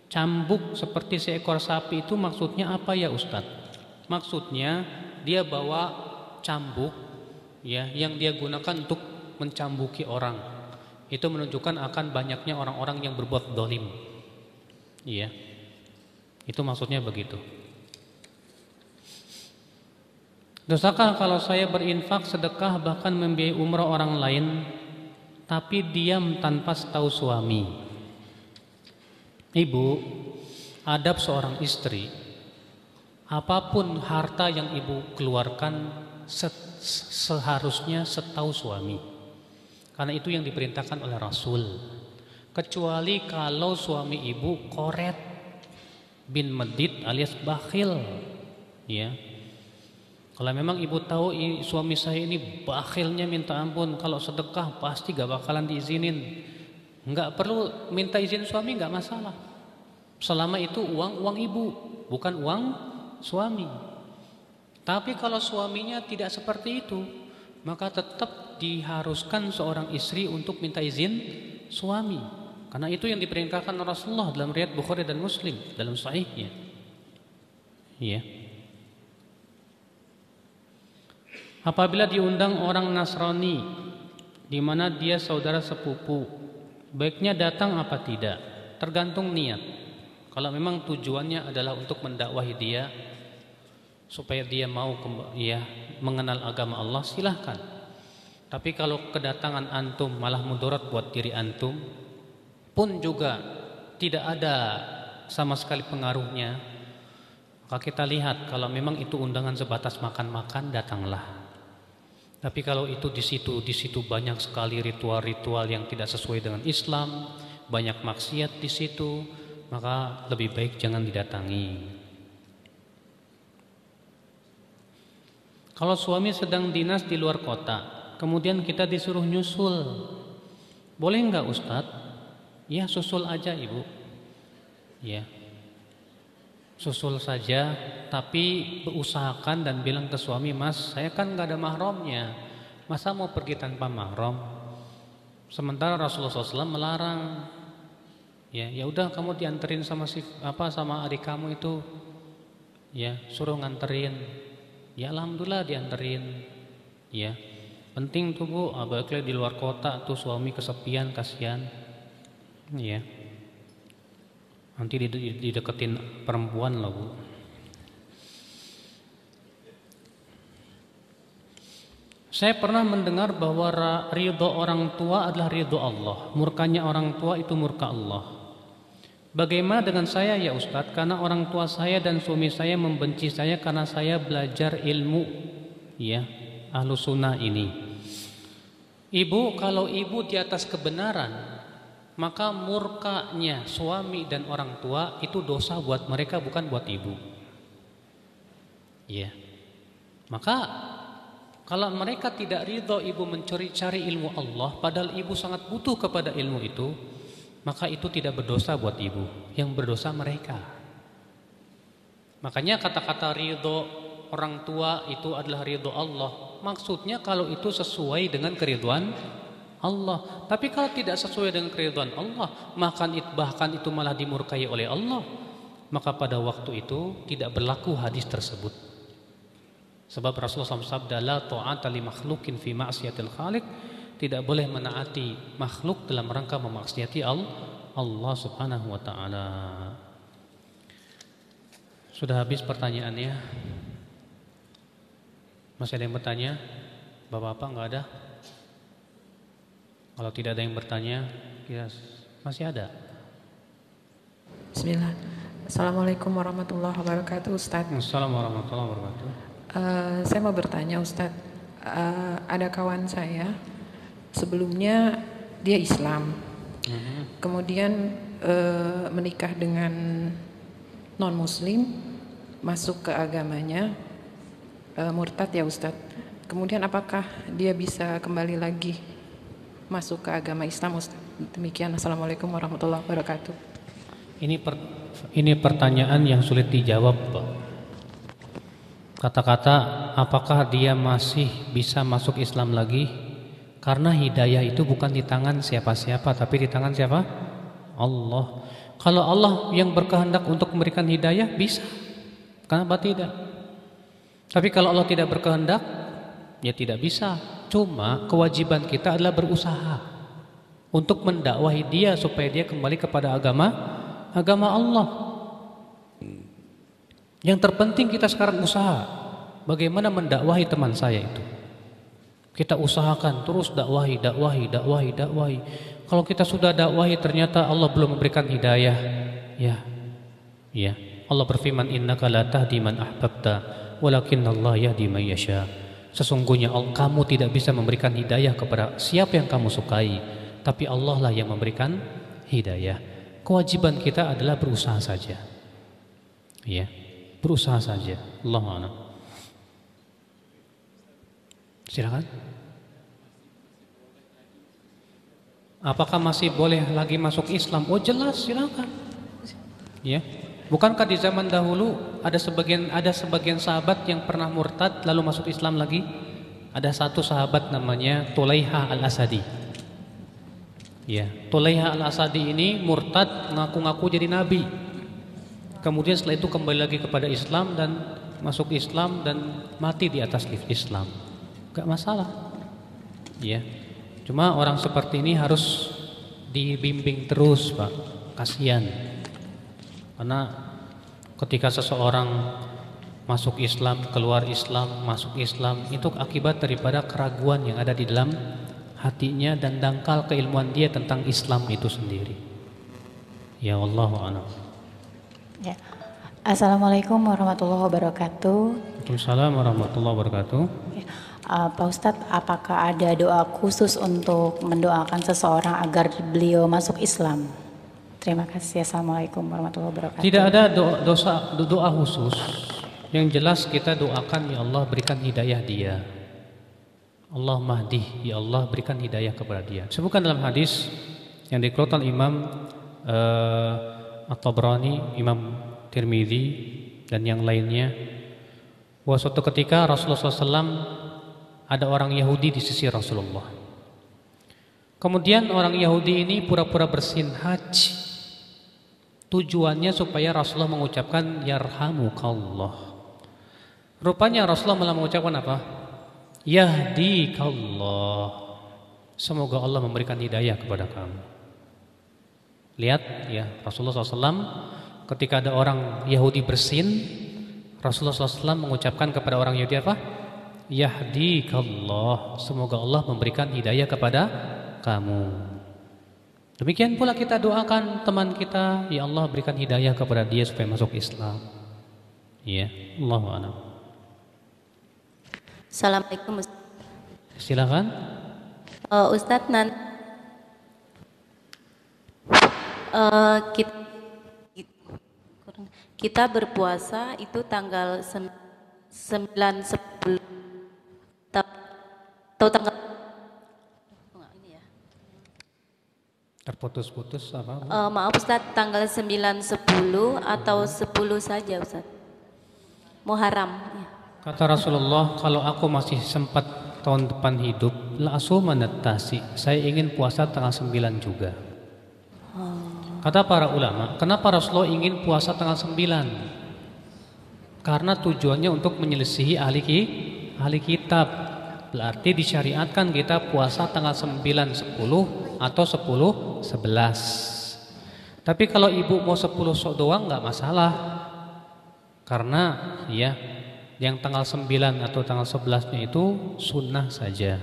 cambuk seperti seekor sapi itu maksudnya apa ya Ustadz? Maksudnya dia bawa cambuk ya yang dia gunakan untuk mencambuki orang. Itu menunjukkan akan banyaknya orang-orang yang berbuat zalim. Iya. Itu maksudnya begitu. Dosakah kalau saya berinfak, sedekah, bahkan membiayai umrah orang lain tapi diam tanpa setahu suami? Ibu, adab seorang istri, apapun harta yang ibu keluarkan seharusnya setahu suami, karena itu yang diperintahkan oleh Rasul. Kecuali kalau suami ibu koret bin medit alias bakhil, ya. Kalau memang ibu tahu suami saya ini bakhilnya minta ampun, kalau sedekah pasti gak bakalan diizinin, nggak perlu minta izin suami, nggak masalah. Selama itu uang ibu, bukan uang suami. Tapi kalau suaminya tidak seperti itu, maka tetap diharuskan seorang istri untuk minta izin suami. Karena itu yang diperintahkan Rasulullah dalam riwayat Bukhari dan Muslim dalam sahihnya. Iya. Apabila diundang orang Nasrani di mana dia saudara sepupu, baiknya datang apa tidak? Tergantung niat. Kalau memang tujuannya adalah untuk mendakwahi dia supaya dia mau mengenal agama Allah, silahkan. Tapi kalau kedatangan antum malah mudarat buat diri antum, pun juga tidak ada sama sekali pengaruhnya, maka kita lihat kalau memang itu undangan sebatas makan-makan, datanglah. Tapi kalau itu di situ banyak sekali ritual-ritual yang tidak sesuai dengan Islam, banyak maksiat di situ, maka lebih baik jangan didatangi. Kalau suami sedang dinas di luar kota, kemudian kita disuruh nyusul, boleh nggak Ustadz? Ya susul aja ibu. Ya, susul saja, tapi usahakan dan bilang ke suami, Mas, saya kan nggak ada mahramnya, masa mau pergi tanpa mahram? Sementara Rasulullah SAW melarang. Ya udah kamu dianterin sama sama adik kamu itu, ya suruh nganterin. Ya alhamdulillah dianterin. Ya penting tuh bu, apalagi di luar kota tuh suami kesepian, kasihan. Ya nanti dideketin perempuan loh bu. Saya pernah mendengar bahwa ridho orang tua adalah ridho Allah, murkanya orang tua itu murka Allah. Bagaimana dengan saya ya Ustadz? Karena orang tua saya dan suami saya membenci saya karena saya belajar ilmu ya Ahlus Sunnah ini. Ibu, kalau ibu di atas kebenaran, maka murkanya suami dan orang tua itu dosa buat mereka, bukan buat ibu. Ya. Maka kalau mereka tidak ridho ibu mencari ilmu Allah, padahal ibu sangat butuh kepada ilmu itu, maka itu tidak berdosa buat ibu, yang berdosa mereka. Makanya kata-kata ridho orang tua itu adalah ridho Allah. Maksudnya kalau itu sesuai dengan keridhaan Allah. Tapi kalau tidak sesuai dengan keridhaan Allah, bahkan itu malah dimurkai oleh Allah, maka pada waktu itu tidak berlaku hadis tersebut. Sebab Rasulullah SAW sabda, la ta'ata li makhlukin fi ma'siyatil khaliq, tidak boleh menaati makhluk dalam rangka memaksiati Allah Subhanahu wa taala. Sudah habis pertanyaannya? Masih ada yang bertanya? Bapak-bapak enggak ada? Kalau tidak ada yang bertanya, masih ada. Bismillah. Assalamualaikum warahmatullahi wabarakatuh, Ustaz. Assalamualaikum warahmatullahi wabarakatuh. Saya mau bertanya Ustaz, ada kawan saya sebelumnya dia Islam, kemudian menikah dengan non Muslim, masuk ke agamanya murtad ya Ustaz. Kemudian apakah dia bisa kembali lagi masuk ke agama Islam Ustaz? Demikian. Assalamualaikum warahmatullahi wabarakatuh. Ini pertanyaan yang sulit dijawab, Pak. Kata-kata apakah dia masih bisa masuk Islam lagi? Karena hidayah itu bukan di tangan siapa-siapa, tapi di tangan siapa? Allah. Kalau Allah yang berkehendak untuk memberikan hidayah, bisa. Kenapa tidak? Tapi kalau Allah tidak berkehendak, ya tidak bisa. Cuma kewajiban kita adalah berusaha untuk mendakwahi dia supaya dia kembali kepada agama Allah. Yang terpenting kita sekarang usaha bagaimana mendakwahi teman saya itu. Kita usahakan terus dakwahi. Kalau kita sudah dakwahi ternyata Allah belum memberikan hidayah, ya. Allah berfirman, innaka la tahdi man ahbabta walakinnallaha yahdi man yasha. Sesungguhnya kamu tidak bisa memberikan hidayah kepada siapa yang kamu sukai, tapi Allah lah yang memberikan hidayah. Kewajiban kita adalah berusaha saja. Ya, berusaha saja. Allahu a'lam. Silakan. Apakah masih boleh lagi masuk Islam? Oh jelas, silakan. Ya. Bukankah di zaman dahulu ada sebagian sahabat yang pernah murtad lalu masuk Islam lagi? Ada satu sahabat namanya Tulaiha al-Asadi. Ya, Tulaiha al-Asadi ini murtad, ngaku-ngaku jadi nabi. Kemudian setelah itu kembali lagi kepada Islam dan masuk Islam dan mati di atas Islam. Gak masalah. Ya. Cuma orang seperti ini harus dibimbing terus, Pak. Kasihan. Karena ketika seseorang masuk Islam, keluar Islam, masuk Islam, itu akibat daripada keraguan yang ada di dalam hatinya dan dangkal keilmuan dia tentang Islam itu sendiri. Ya wallahu a'lam. Ya. Assalamualaikum warahmatullahi wabarakatuh. Waalaikumsalam warahmatullahi wabarakatuh. Ya. Pak Ustadz, apakah ada doa khusus untuk mendoakan seseorang agar beliau masuk Islam? Terima kasih. Assalamualaikum warahmatullahi wabarakatuh. Tidak ada doa khusus. Yang jelas kita doakan, ya Allah berikan hidayah dia. Allah mahdi, ya Allah berikan hidayah kepada dia. Sebutkan dalam hadis yang dikeluarkan Imam At-Tabrani, Imam Tirmidzi dan yang lainnya, bahwa suatu ketika Rasulullah SAW ada orang Yahudi di sisi Rasulullah. Kemudian orang Yahudi ini pura-pura bersin haji. Tujuannya supaya Rasulullah mengucapkan yarhamukallah. Rupanya Rasulullah malah mengucapkan apa? Yahdikallah. Semoga Allah memberikan hidayah kepada kamu. Lihat ya, Rasulullah SAW ketika ada orang Yahudi bersin, Rasulullah SAW mengucapkan kepada orang Yahudi apa? Yahdikallah. Semoga Allah memberikan hidayah kepada kamu. Demikian pula kita doakan teman kita, ya Allah berikan hidayah kepada dia supaya masuk Islam. Ya, Allahu a'lam. Assalamualaikum. Silakan. Ustadz, kita berpuasa itu tanggal 9, 10 atau tanggal Terputus-putus apa? maaf Ustadz, tanggal 9, 10 atau 10 saja Ustadz. Muharram. Ya. Kata Rasulullah, kalau aku masih sempat tahun depan hidup, la asumanatasi, saya ingin puasa tanggal 9 juga. Kata para ulama, kenapa Rasulullah ingin puasa tanggal 9? Karena tujuannya untuk menyelisihi ahli kitab. Berarti disyariatkan kita puasa tanggal 9, 10 atau 10, 11. Tapi kalau ibu mau 10 sok doang nggak masalah. Karena ya yang tanggal 9 atau tanggal 11-nya itu sunnah saja.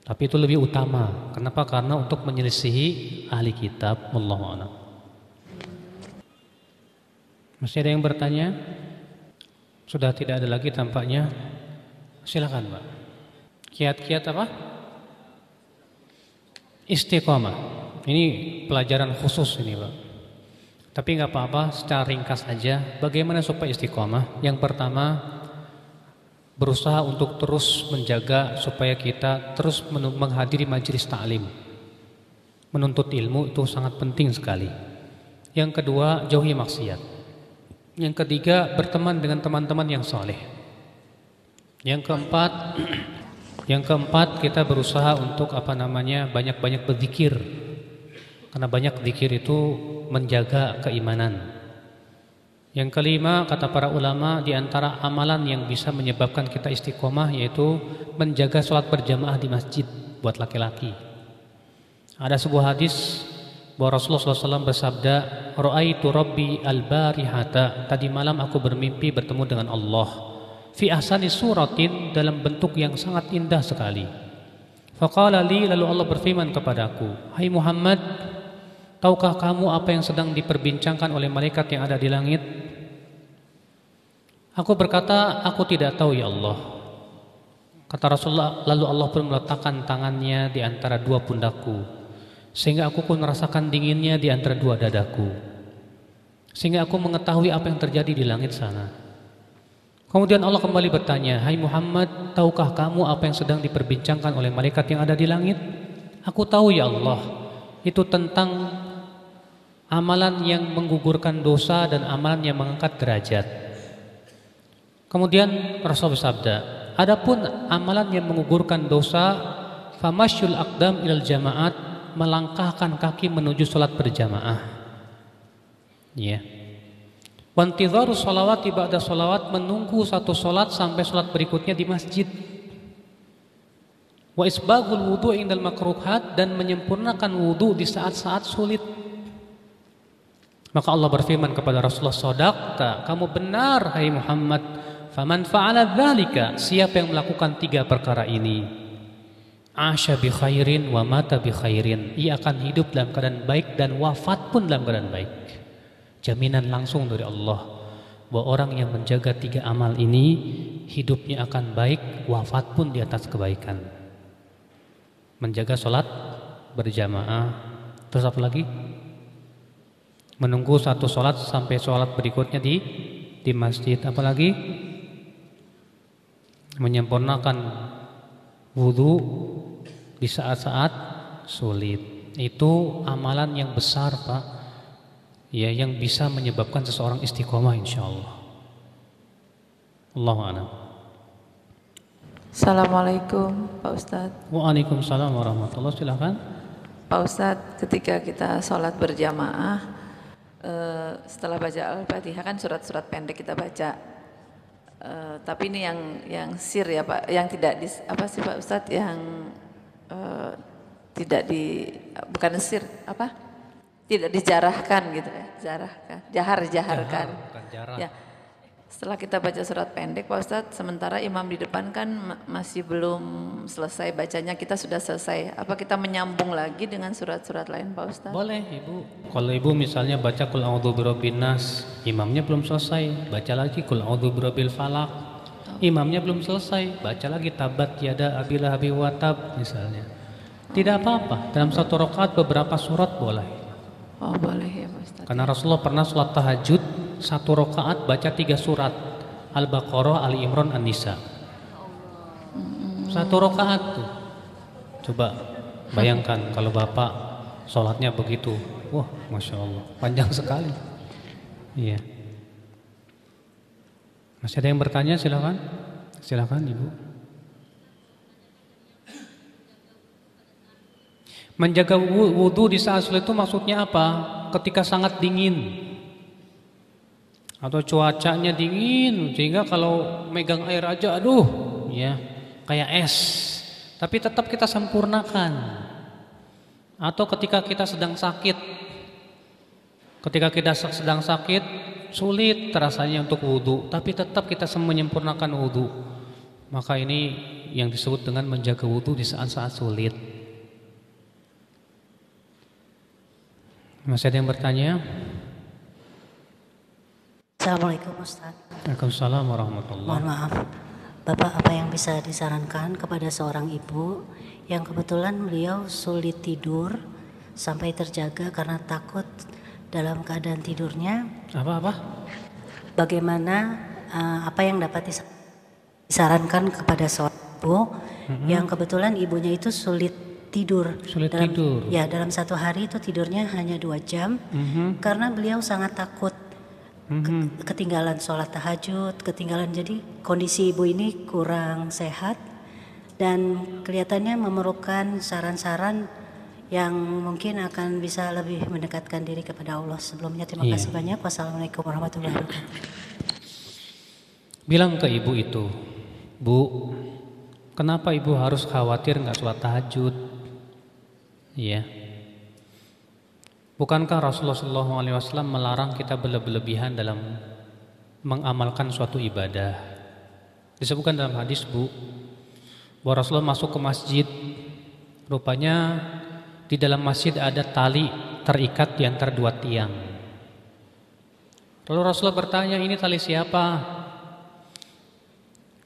Tapi itu lebih utama. Kenapa? Karena untuk menyelisihi ahli kitab. Wallahu a'lam. Masih ada yang bertanya? Sudah tidak ada lagi tampaknya. Silakan, Pak. Kiat-kiat apa? Istiqomah. Ini pelajaran khusus ini, Pak. Tapi nggak apa-apa, secara ringkas aja. Bagaimana supaya istiqomah? Yang pertama, berusaha untuk terus menjaga supaya kita terus menghadiri majelis ta'lim. Menuntut ilmu itu sangat penting sekali. Yang kedua, jauhi maksiat. Yang ketiga, berteman dengan teman-teman yang soleh. Yang keempat, kita berusaha untuk banyak-banyak berzikir. Karena banyak zikir itu menjaga keimanan. Yang kelima, kata para ulama, di antara amalan yang bisa menyebabkan kita istiqomah yaitu menjaga sholat berjamaah di masjid buat laki-laki. Ada sebuah hadis bahwa Rasulullah SAW bersabda, "Ra'aitu Rabbi al-barihata." Tadi malam aku bermimpi bertemu dengan Allah. Fi ahsani suratin, dalam bentuk yang sangat indah sekali. Faqala li, lalu Allah berfirman kepadaku, "Hai Muhammad, tahukah kamu apa yang sedang diperbincangkan oleh malaikat yang ada di langit?" Aku berkata, "Aku tidak tahu ya Allah." Kata Rasulullah, lalu Allah pun meletakkan tangannya di antara dua pundakku, sehingga aku pun merasakan dinginnya di antara dua dadaku, sehingga aku mengetahui apa yang terjadi di langit sana. Kemudian Allah kembali bertanya, "Hai Muhammad, tahukah kamu apa yang sedang diperbincangkan oleh malaikat yang ada di langit?" Aku tahu ya Allah, itu tentang amalan yang menggugurkan dosa dan amalan yang mengangkat derajat. Kemudian Rasul bersabda, adapun amalan yang menggugurkan dosa, famasyul aqdam ilal jamaat, melangkahkan kaki menuju salat berjamaah. Ya. Wantidharu sholawati ba'da sholawat, menunggu satu salat sampai salat berikutnya di masjid. Wa isbaghul wudu' indal makruhat, dan menyempurnakan wudu di saat-saat sulit. Maka Allah berfirman kepada Rasulullah, "Shadaqta, kamu benar hai Muhammad. Faman fa'ala dzalika, siapa yang melakukan tiga perkara ini, asya bi khairin wa mata bi khairin, ia akan hidup dalam keadaan baik dan wafat pun dalam keadaan baik." Jaminan langsung dari Allah bahwa orang yang menjaga tiga amal ini hidupnya akan baik, wafat pun di atas kebaikan. Menjaga sholat berjamaah, terus apa lagi? Menunggu satu sholat sampai sholat berikutnya di di masjid, apalagi menyempurnakan wudu di saat-saat sulit. Itu amalan yang besar, Pak. Ya, yang bisa menyebabkan seseorang istiqomah insyaallah. Allahu a'lam. Assalamualaikum Pak Ustadz. Waalaikumsalam warahmatullahi. Silakan. Pak Ustadz, ketika kita sholat berjamaah, setelah baca Al-Fatihah kan surat-surat pendek kita baca. Tapi ini yang sir ya Pak, yang tidak di apa sih Pak Ustadz, yang tidak di bukan sir apa? Tidak dijarahkan gitu ya, jaharkan. Bukan jarah. Ya. Setelah kita baca surat pendek Pak Ustadz, sementara imam di depan kan masih belum selesai bacanya, kita sudah selesai. Apa kita menyambung lagi dengan surat-surat lain Pak Ustadz? Boleh Ibu. Kalau Ibu misalnya baca Qul a'udzu birabbin nas, imamnya belum selesai, baca lagi Qul a'udzu birabbil falaq. Imamnya belum selesai, baca lagi Tabat yada abil lahabi wa tab misalnya. Tidak apa-apa, dalam satu rakaat beberapa surat boleh. Oh boleh ya Pak Ustadz. Karena Rasulullah pernah sholat tahajud satu rakaat baca 3 surat, Al-Baqarah, Ali Imran, An-Nisa. Satu rakaat tuh. Coba bayangkan kalau Bapak sholatnya begitu. Wah, Masya Allah, panjang sekali. Iya. Masih ada yang bertanya? Silakan. Silakan Ibu. Menjaga wudu di saat sulit itu maksudnya apa? Ketika sangat dingin atau cuacanya dingin sehingga kalau megang air aja aduh ya kayak es, tapi tetap kita sempurnakan. Atau ketika kita sedang sakit, sulit rasanya untuk wudu, tapi tetap kita menyempurnakan wudu. Maka ini yang disebut dengan menjaga wudu di saat-saat sulit. Masih ada yang bertanya? Assalamualaikum Ustaz. Waalaikumsalam warahmatullahi. Mohon maaf, Bapak, apa yang bisa disarankan kepada seorang ibu yang kebetulan beliau sulit tidur sampai terjaga karena takut dalam keadaan tidurnya? Apa? Bagaimana apa yang dapat disarankan kepada seorang ibu yang kebetulan ibunya itu sulit tidur. Ya, dalam satu hari itu tidurnya hanya 2 jam karena beliau sangat takut ketinggalan sholat tahajud, jadi kondisi ibu ini kurang sehat dan kelihatannya memerlukan saran-saran yang mungkin akan bisa lebih mendekatkan diri kepada Allah. Sebelumnya terima kasih banyak. Wassalamualaikum warahmatullahi wabarakatuh. Bilang ke ibu itu, Bu, kenapa ibu harus khawatir nggak sholat tahajud? Iya. Bukankah Rasulullah SAW melarang kita berlebihan dalam mengamalkan suatu ibadah? Disebutkan dalam hadis, Bu, bahwa Rasulullah masuk ke masjid, rupanya di dalam masjid ada tali terikat di antara 2 tiang. Lalu Rasulullah bertanya, ini tali siapa?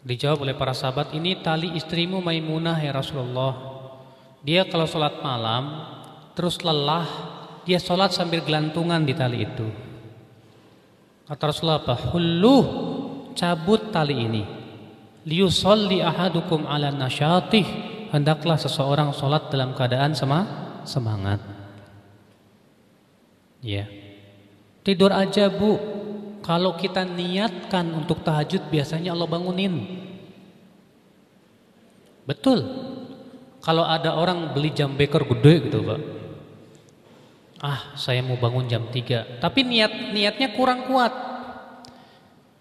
Dijawab oleh para sahabat, ini tali istrimu Maimunah ya Rasulullah. Dia kalau sholat malam terus lelah, dia sholat sambil gelantungan di tali itu. Kata Rasulullah apa? Hulluh, cabut tali ini. Liyusolli ahadukum ala nasyatih, hendaklah seseorang sholat dalam keadaan semangat. Ya. Tidur aja Bu. Kalau kita niatkan untuk tahajud biasanya Allah bangunin. Betul. Kalau ada orang beli jam beker gede gitu Pak, saya mau bangun jam 3, tapi niatnya kurang kuat.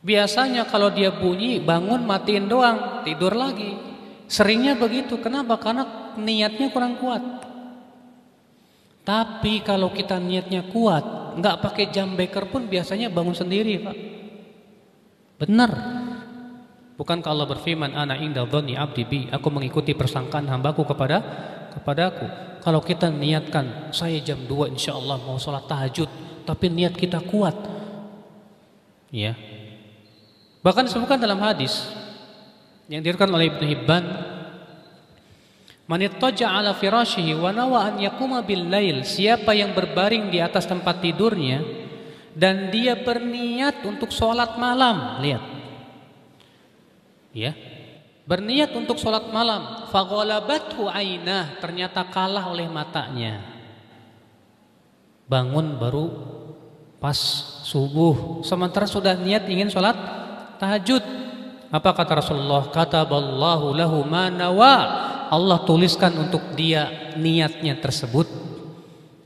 Biasanya kalau dia bunyi bangun matiin doang, tidur lagi. Seringnya begitu. Kenapa? Karena niatnya kurang kuat. Tapi kalau kita niatnya kuat, nggak pakai jam beker pun biasanya bangun sendiri Pak. Benar. Bukankah Allah berfirman, ana inda dhanni abdi bi, aku mengikuti persangkaan hambaku kepadaku. Kalau kita niatkan, saya jam 2 insyaallah mau sholat tahajud, tapi niat kita kuat, ya. Bahkan disebutkan dalam hadis yang diriwayatkan oleh Ibnu Hibban, man ittaja ala firashihi wa nawa an yaquma bil lail, siapa yang berbaring di atas tempat tidurnya dan dia berniat untuk sholat malam. Lihat, ya, berniat untuk sholat malam. Faghalabathu ainah, ternyata kalah oleh matanya. Bangun baru pas subuh, sementara sudah niat ingin sholat tahajud. Apa kata Rasulullah? Kataballahu lahu ma nawa. Allah tuliskan untuk dia niatnya tersebut.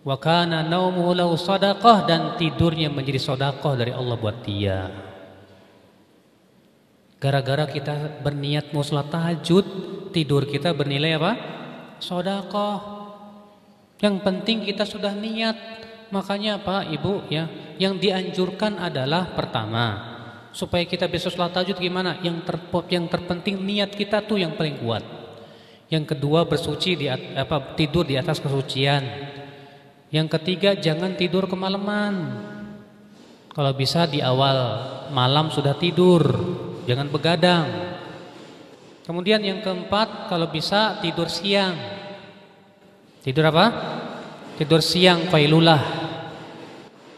Wa kana naumuhu lahu shadaqah, dan tidurnya menjadi sedekah dari Allah buat dia. Gara-gara kita berniat mau sholat tahajud, tidur kita bernilai apa? Sedekah. Yang penting kita sudah niat. Makanya Pak, Ibu, ya, yang dianjurkan adalah pertama, supaya kita bisa sholat tahajud gimana? Yang terpenting niat kita tuh yang paling kuat. Yang kedua, bersuci tidur di atas kesucian. Yang ketiga, jangan tidur kemalaman. Kalau bisa di awal malam sudah tidur, jangan begadang. Kemudian yang keempat, kalau bisa tidur siang. Tidur apa? Tidur siang, qailulah.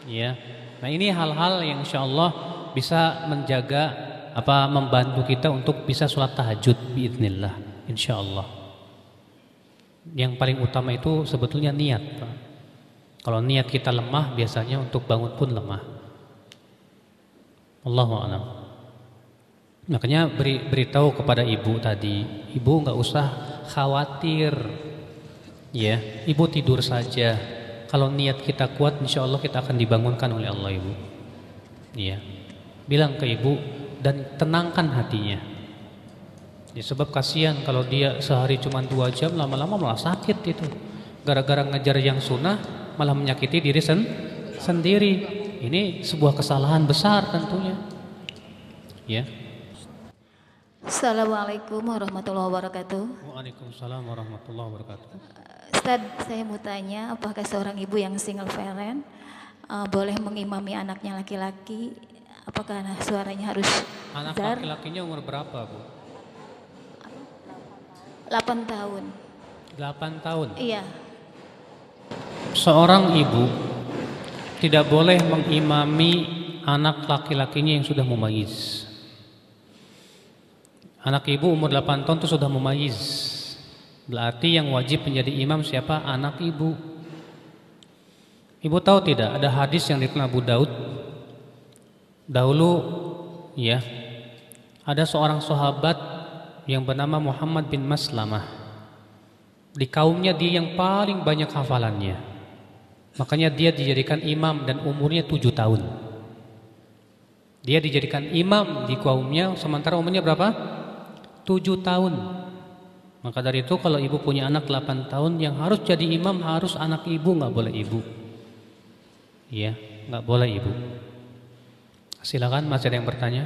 Ya. Nah, ini hal-hal yang insyaallah bisa menjaga membantu kita untuk bisa sholat tahajud biidznillah, insyaallah. Yang paling utama itu sebetulnya niat, Pak. Kalau niat kita lemah, biasanya untuk bangun pun lemah. Allahu a'lam. Makanya beritahu kepada ibu tadi, ibu nggak usah khawatir, ya, ibu tidur saja. Kalau niat kita kuat, insya Allah kita akan dibangunkan oleh Allah, ibu. Ya, bilang ke ibu dan tenangkan hatinya. Ya, sebab kasihan kalau dia sehari cuma 2 jam, lama-lama malah sakit itu. Gara-gara ngejar yang sunnah, malah menyakiti diri sendiri. Ini sebuah kesalahan besar tentunya. Ya. Assalamualaikum warahmatullahi wabarakatuh. Waalaikumsalam warahmatullahi wabarakatuh. Ustaz, saya mau tanya, apakah seorang ibu yang single parent boleh mengimami anaknya laki-laki? Apakah suaranya harus anak dar? Laki-lakinya umur berapa, Bu? 8 tahun. 8 tahun? Iya. Seorang ibu tidak boleh mengimami anak laki-lakinya yang sudah mumayyiz. Anak ibu umur 8 tahun itu sudah mumayyiz. Berarti yang wajib menjadi imam siapa? Anak ibu. Ibu tahu tidak, ada hadis yang diriwayatkan Abu Daud. Dahulu, ya, ada seorang sahabat yang bernama Muhammad bin Maslamah. Di kaumnya dia yang paling banyak hafalannya. Makanya dia dijadikan imam dan umurnya 7 tahun. Dia dijadikan imam di kaumnya sementara umurnya berapa? 7 tahun. Maka dari itu kalau ibu punya anak 8 tahun, yang harus jadi imam harus anak ibu, nggak boleh ibu. Iya, nggak boleh ibu. Silakan, masih ada yang bertanya?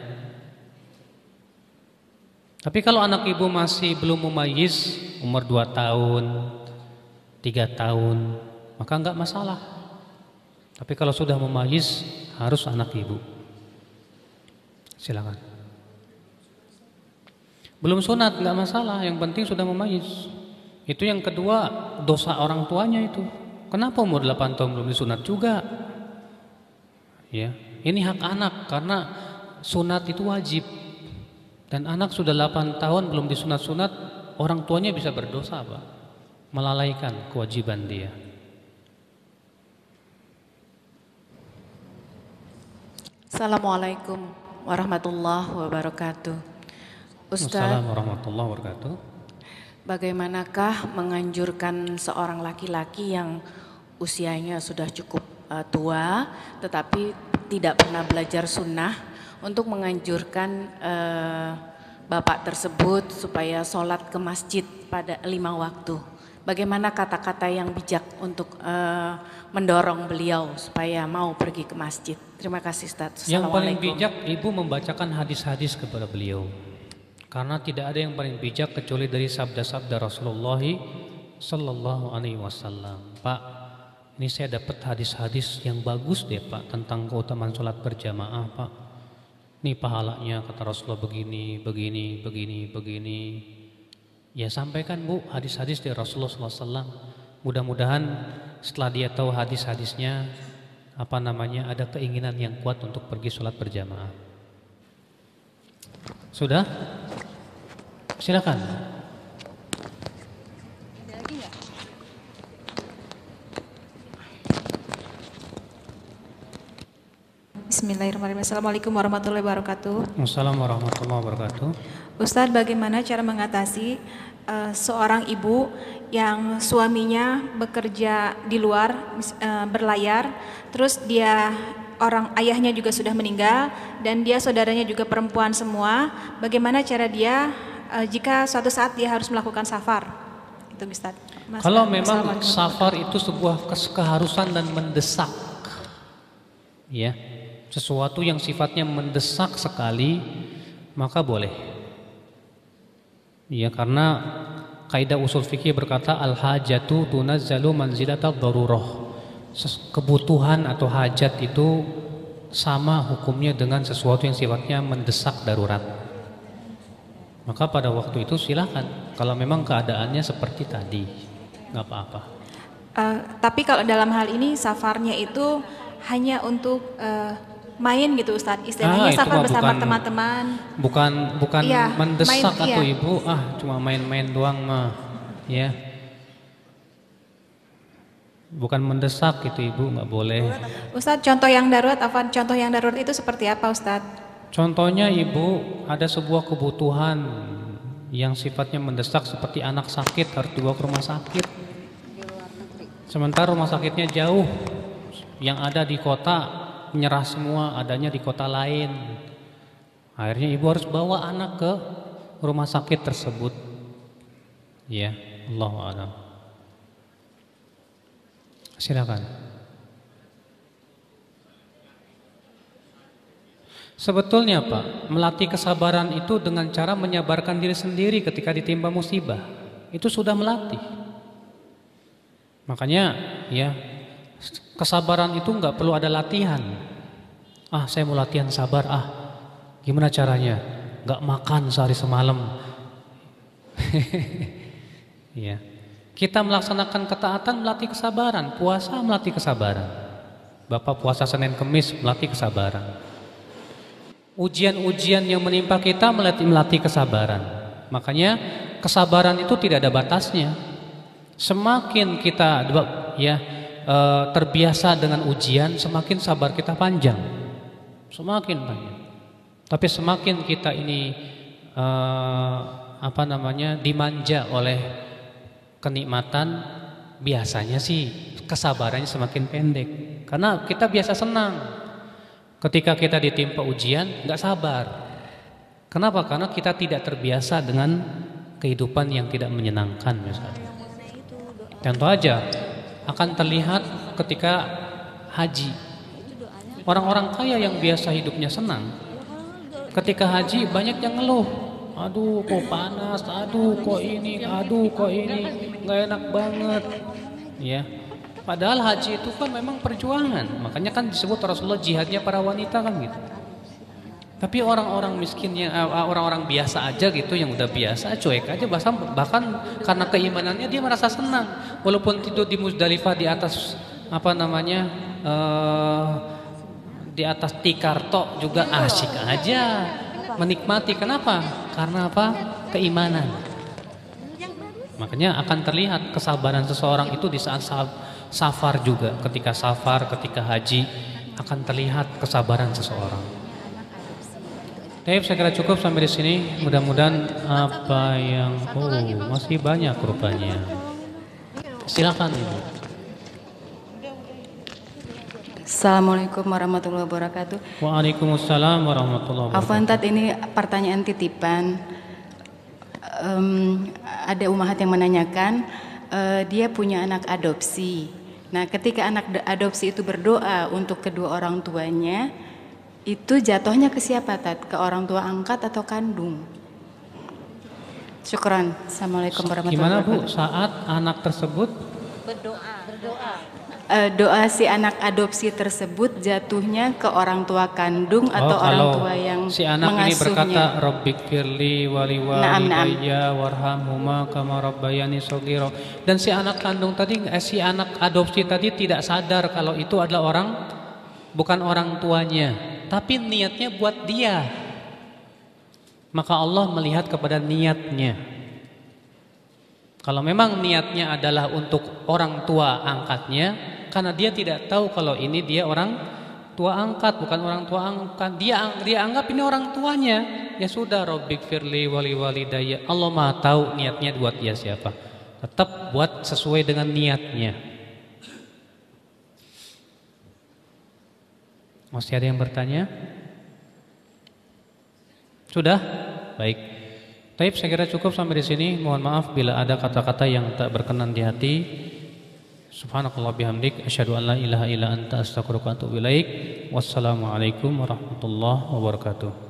Tapi kalau anak ibu masih belum mumayyiz, umur 2 tahun, 3 tahun, maka enggak masalah. Tapi kalau sudah mumayyiz, harus anak ibu. Silakan. Belum sunat, enggak masalah, yang penting sudah mumayyiz. Itu yang kedua, dosa orang tuanya itu. Kenapa umur 8 tahun belum disunat juga? Ya, ini hak anak karena sunat itu wajib. Dan anak sudah 8 tahun belum disunat-sunat, orang tuanya bisa berdosa, Pak. Melalaikan kewajiban dia. Assalamualaikum warahmatullahi wabarakatuh. Ustaz, Assalamualaikum warahmatullahi wabarakatuh. Bagaimanakah menganjurkan seorang laki-laki yang usianya sudah cukup tua tetapi tidak pernah belajar sunnah untuk menganjurkan bapak tersebut supaya sholat ke masjid pada 5 waktu? Bagaimana kata-kata yang bijak untuk mendorong beliau supaya mau pergi ke masjid? Terima kasih, Ustaz. Yang paling bijak ibu membacakan hadis-hadis kepada beliau. Karena tidak ada yang paling bijak kecuali dari sabda-sabda Rasulullah sallallahu alaihi wasallam. Pak, ini saya dapat hadis-hadis yang bagus deh, Pak, tentang keutamaan sholat berjamaah, Pak. Nih pahalanya kata Rasulullah begini, begini, begini, begini. Ya sampaikan, Bu, hadis-hadis dari Rasulullah SAW. Mudah-mudahan setelah dia tahu hadis-hadisnya, ada keinginan yang kuat untuk pergi sholat berjamaah. Sudah? Silakan. Bismillahirrahmanirrahim. Assalamualaikum warahmatullahi wabarakatuh. Assalamualaikum warahmatullahi wabarakatuh. Ustadz, bagaimana cara mengatasi seorang ibu yang suaminya bekerja di luar, berlayar, terus ayahnya juga sudah meninggal dan dia saudaranya juga perempuan semua. Bagaimana cara dia jika suatu saat dia harus melakukan safar? Itu Ustadz. Kalau memang safar itu sebuah keharusan dan mendesak, ya, sesuatu yang sifatnya mendesak sekali, maka boleh. Ya, karena kaidah usul fikih berkata al-hajatu tunazzalu manzilatal darurah. Kebutuhan atau hajat itu sama hukumnya dengan sesuatu yang sifatnya mendesak darurat. Maka pada waktu itu silakan, kalau memang keadaannya seperti tadi, nggak apa-apa. Tapi kalau dalam hal ini safarnya itu hanya untuk main gitu Ustadz, istilahnya safar bersama teman-teman. Bukan iya, mendesak main, atau iya. ibu, cuma main-main doang mah, ya. Bukan mendesak gitu ibu, nggak boleh. Ustadz, contoh yang darurat itu seperti apa Ustadz? Contohnya ibu ada sebuah kebutuhan yang sifatnya mendesak seperti anak sakit harus dibawa ke rumah sakit. Sementara rumah sakitnya jauh, yang ada di kota menyerah semua, adanya di kota lain. Akhirnya ibu harus bawa anak ke rumah sakit tersebut. Ya, Allahu a'lam. Silakan. Sebetulnya Pak, melatih kesabaran itu dengan cara menyabarkan diri sendiri ketika ditimpa musibah. Itu sudah melatih. Makanya ya, kesabaran itu nggak perlu ada latihan. Saya mau latihan sabar. Gimana caranya? Nggak makan sehari semalam. Ya. Kita melaksanakan ketaatan melatih kesabaran, puasa melatih kesabaran. Bapak puasa Senin Kemis melatih kesabaran. Ujian-ujian yang menimpa kita melatih kesabaran. Makanya kesabaran itu tidak ada batasnya. Semakin kita terbiasa dengan ujian, semakin sabar kita panjang, semakin panjang. Tapi semakin kita ini dimanja oleh kenikmatan, biasanya sih kesabarannya semakin pendek. Karena kita biasa senang. Ketika kita ditimpa ujian, nggak sabar. Kenapa? Karena kita tidak terbiasa dengan kehidupan yang tidak menyenangkan misalnya. Contoh aja, akan terlihat ketika haji. Orang-orang kaya yang biasa hidupnya senang, ketika haji banyak yang ngeluh. Aduh kok panas, aduh kok ini, nggak enak banget. Ya, padahal haji itu kan memang perjuangan. Makanya kan disebut Rasulullah jihadnya para wanita kan gitu. Tapi orang-orang miskinnya, orang-orang biasa aja gitu, yang udah biasa cuek aja, bahkan karena keimanannya dia merasa senang, walaupun tidur di Muzdalifah di atas di atas tikar tok juga asik aja, menikmati. Kenapa? Karena apa? Keimanan. Makanya akan terlihat kesabaran seseorang itu di saat safar juga, ketika safar, ketika haji akan terlihat kesabaran seseorang. Baik, saya kira cukup sampai di sini. Mudah-mudahan masih banyak rupanya. Silakan Ibu. Assalamualaikum warahmatullahi wabarakatuh. Waalaikumsalam warahmatullahi wabarakatuh. Afwan, ini pertanyaan titipan. Ada umahat yang menanyakan, dia punya anak adopsi. Nah, ketika anak adopsi itu berdoa untuk kedua orang tuanya, itu jatuhnya ke siapa, Tat? Ke orang tua angkat atau kandung? Syukran. Assalamualaikum warahmatullahi wabarakatuh. Gimana Bu, saat anak tersebut berdoa. Doa si anak adopsi tersebut jatuhnya ke orang tua kandung atau orang tua yang si anak mengasuhnya. Ini berkata Rabbighfirli waliwalidayya warhamhuma kama rabbayani shaghira. Dan si anak kandung tadi, si anak adopsi tadi tidak sadar kalau itu adalah orang bukan orang tuanya, tapi niatnya buat dia. Maka Allah melihat kepada niatnya. Kalau memang niatnya adalah untuk orang tua angkatnya, karena dia tidak tahu kalau ini dia orang tua angkat, bukan orang tua angkat, dia anggap ini orang tuanya. Ya sudah, Rabbik firli wali walidayya. Allah Maha tahu niatnya buat dia siapa. Tetap buat sesuai dengan niatnya. Masih ada yang bertanya? Sudah? Baik. Baik, saya kira cukup sampai di sini. Mohon maaf bila ada kata-kata yang tak berkenan di hati. Subhanakallah bihamdik, asyhadu an la ilaha illa anta, astaghfiruka wa atubu ilaik. Wassalamualaikum warahmatullahi wabarakatuh.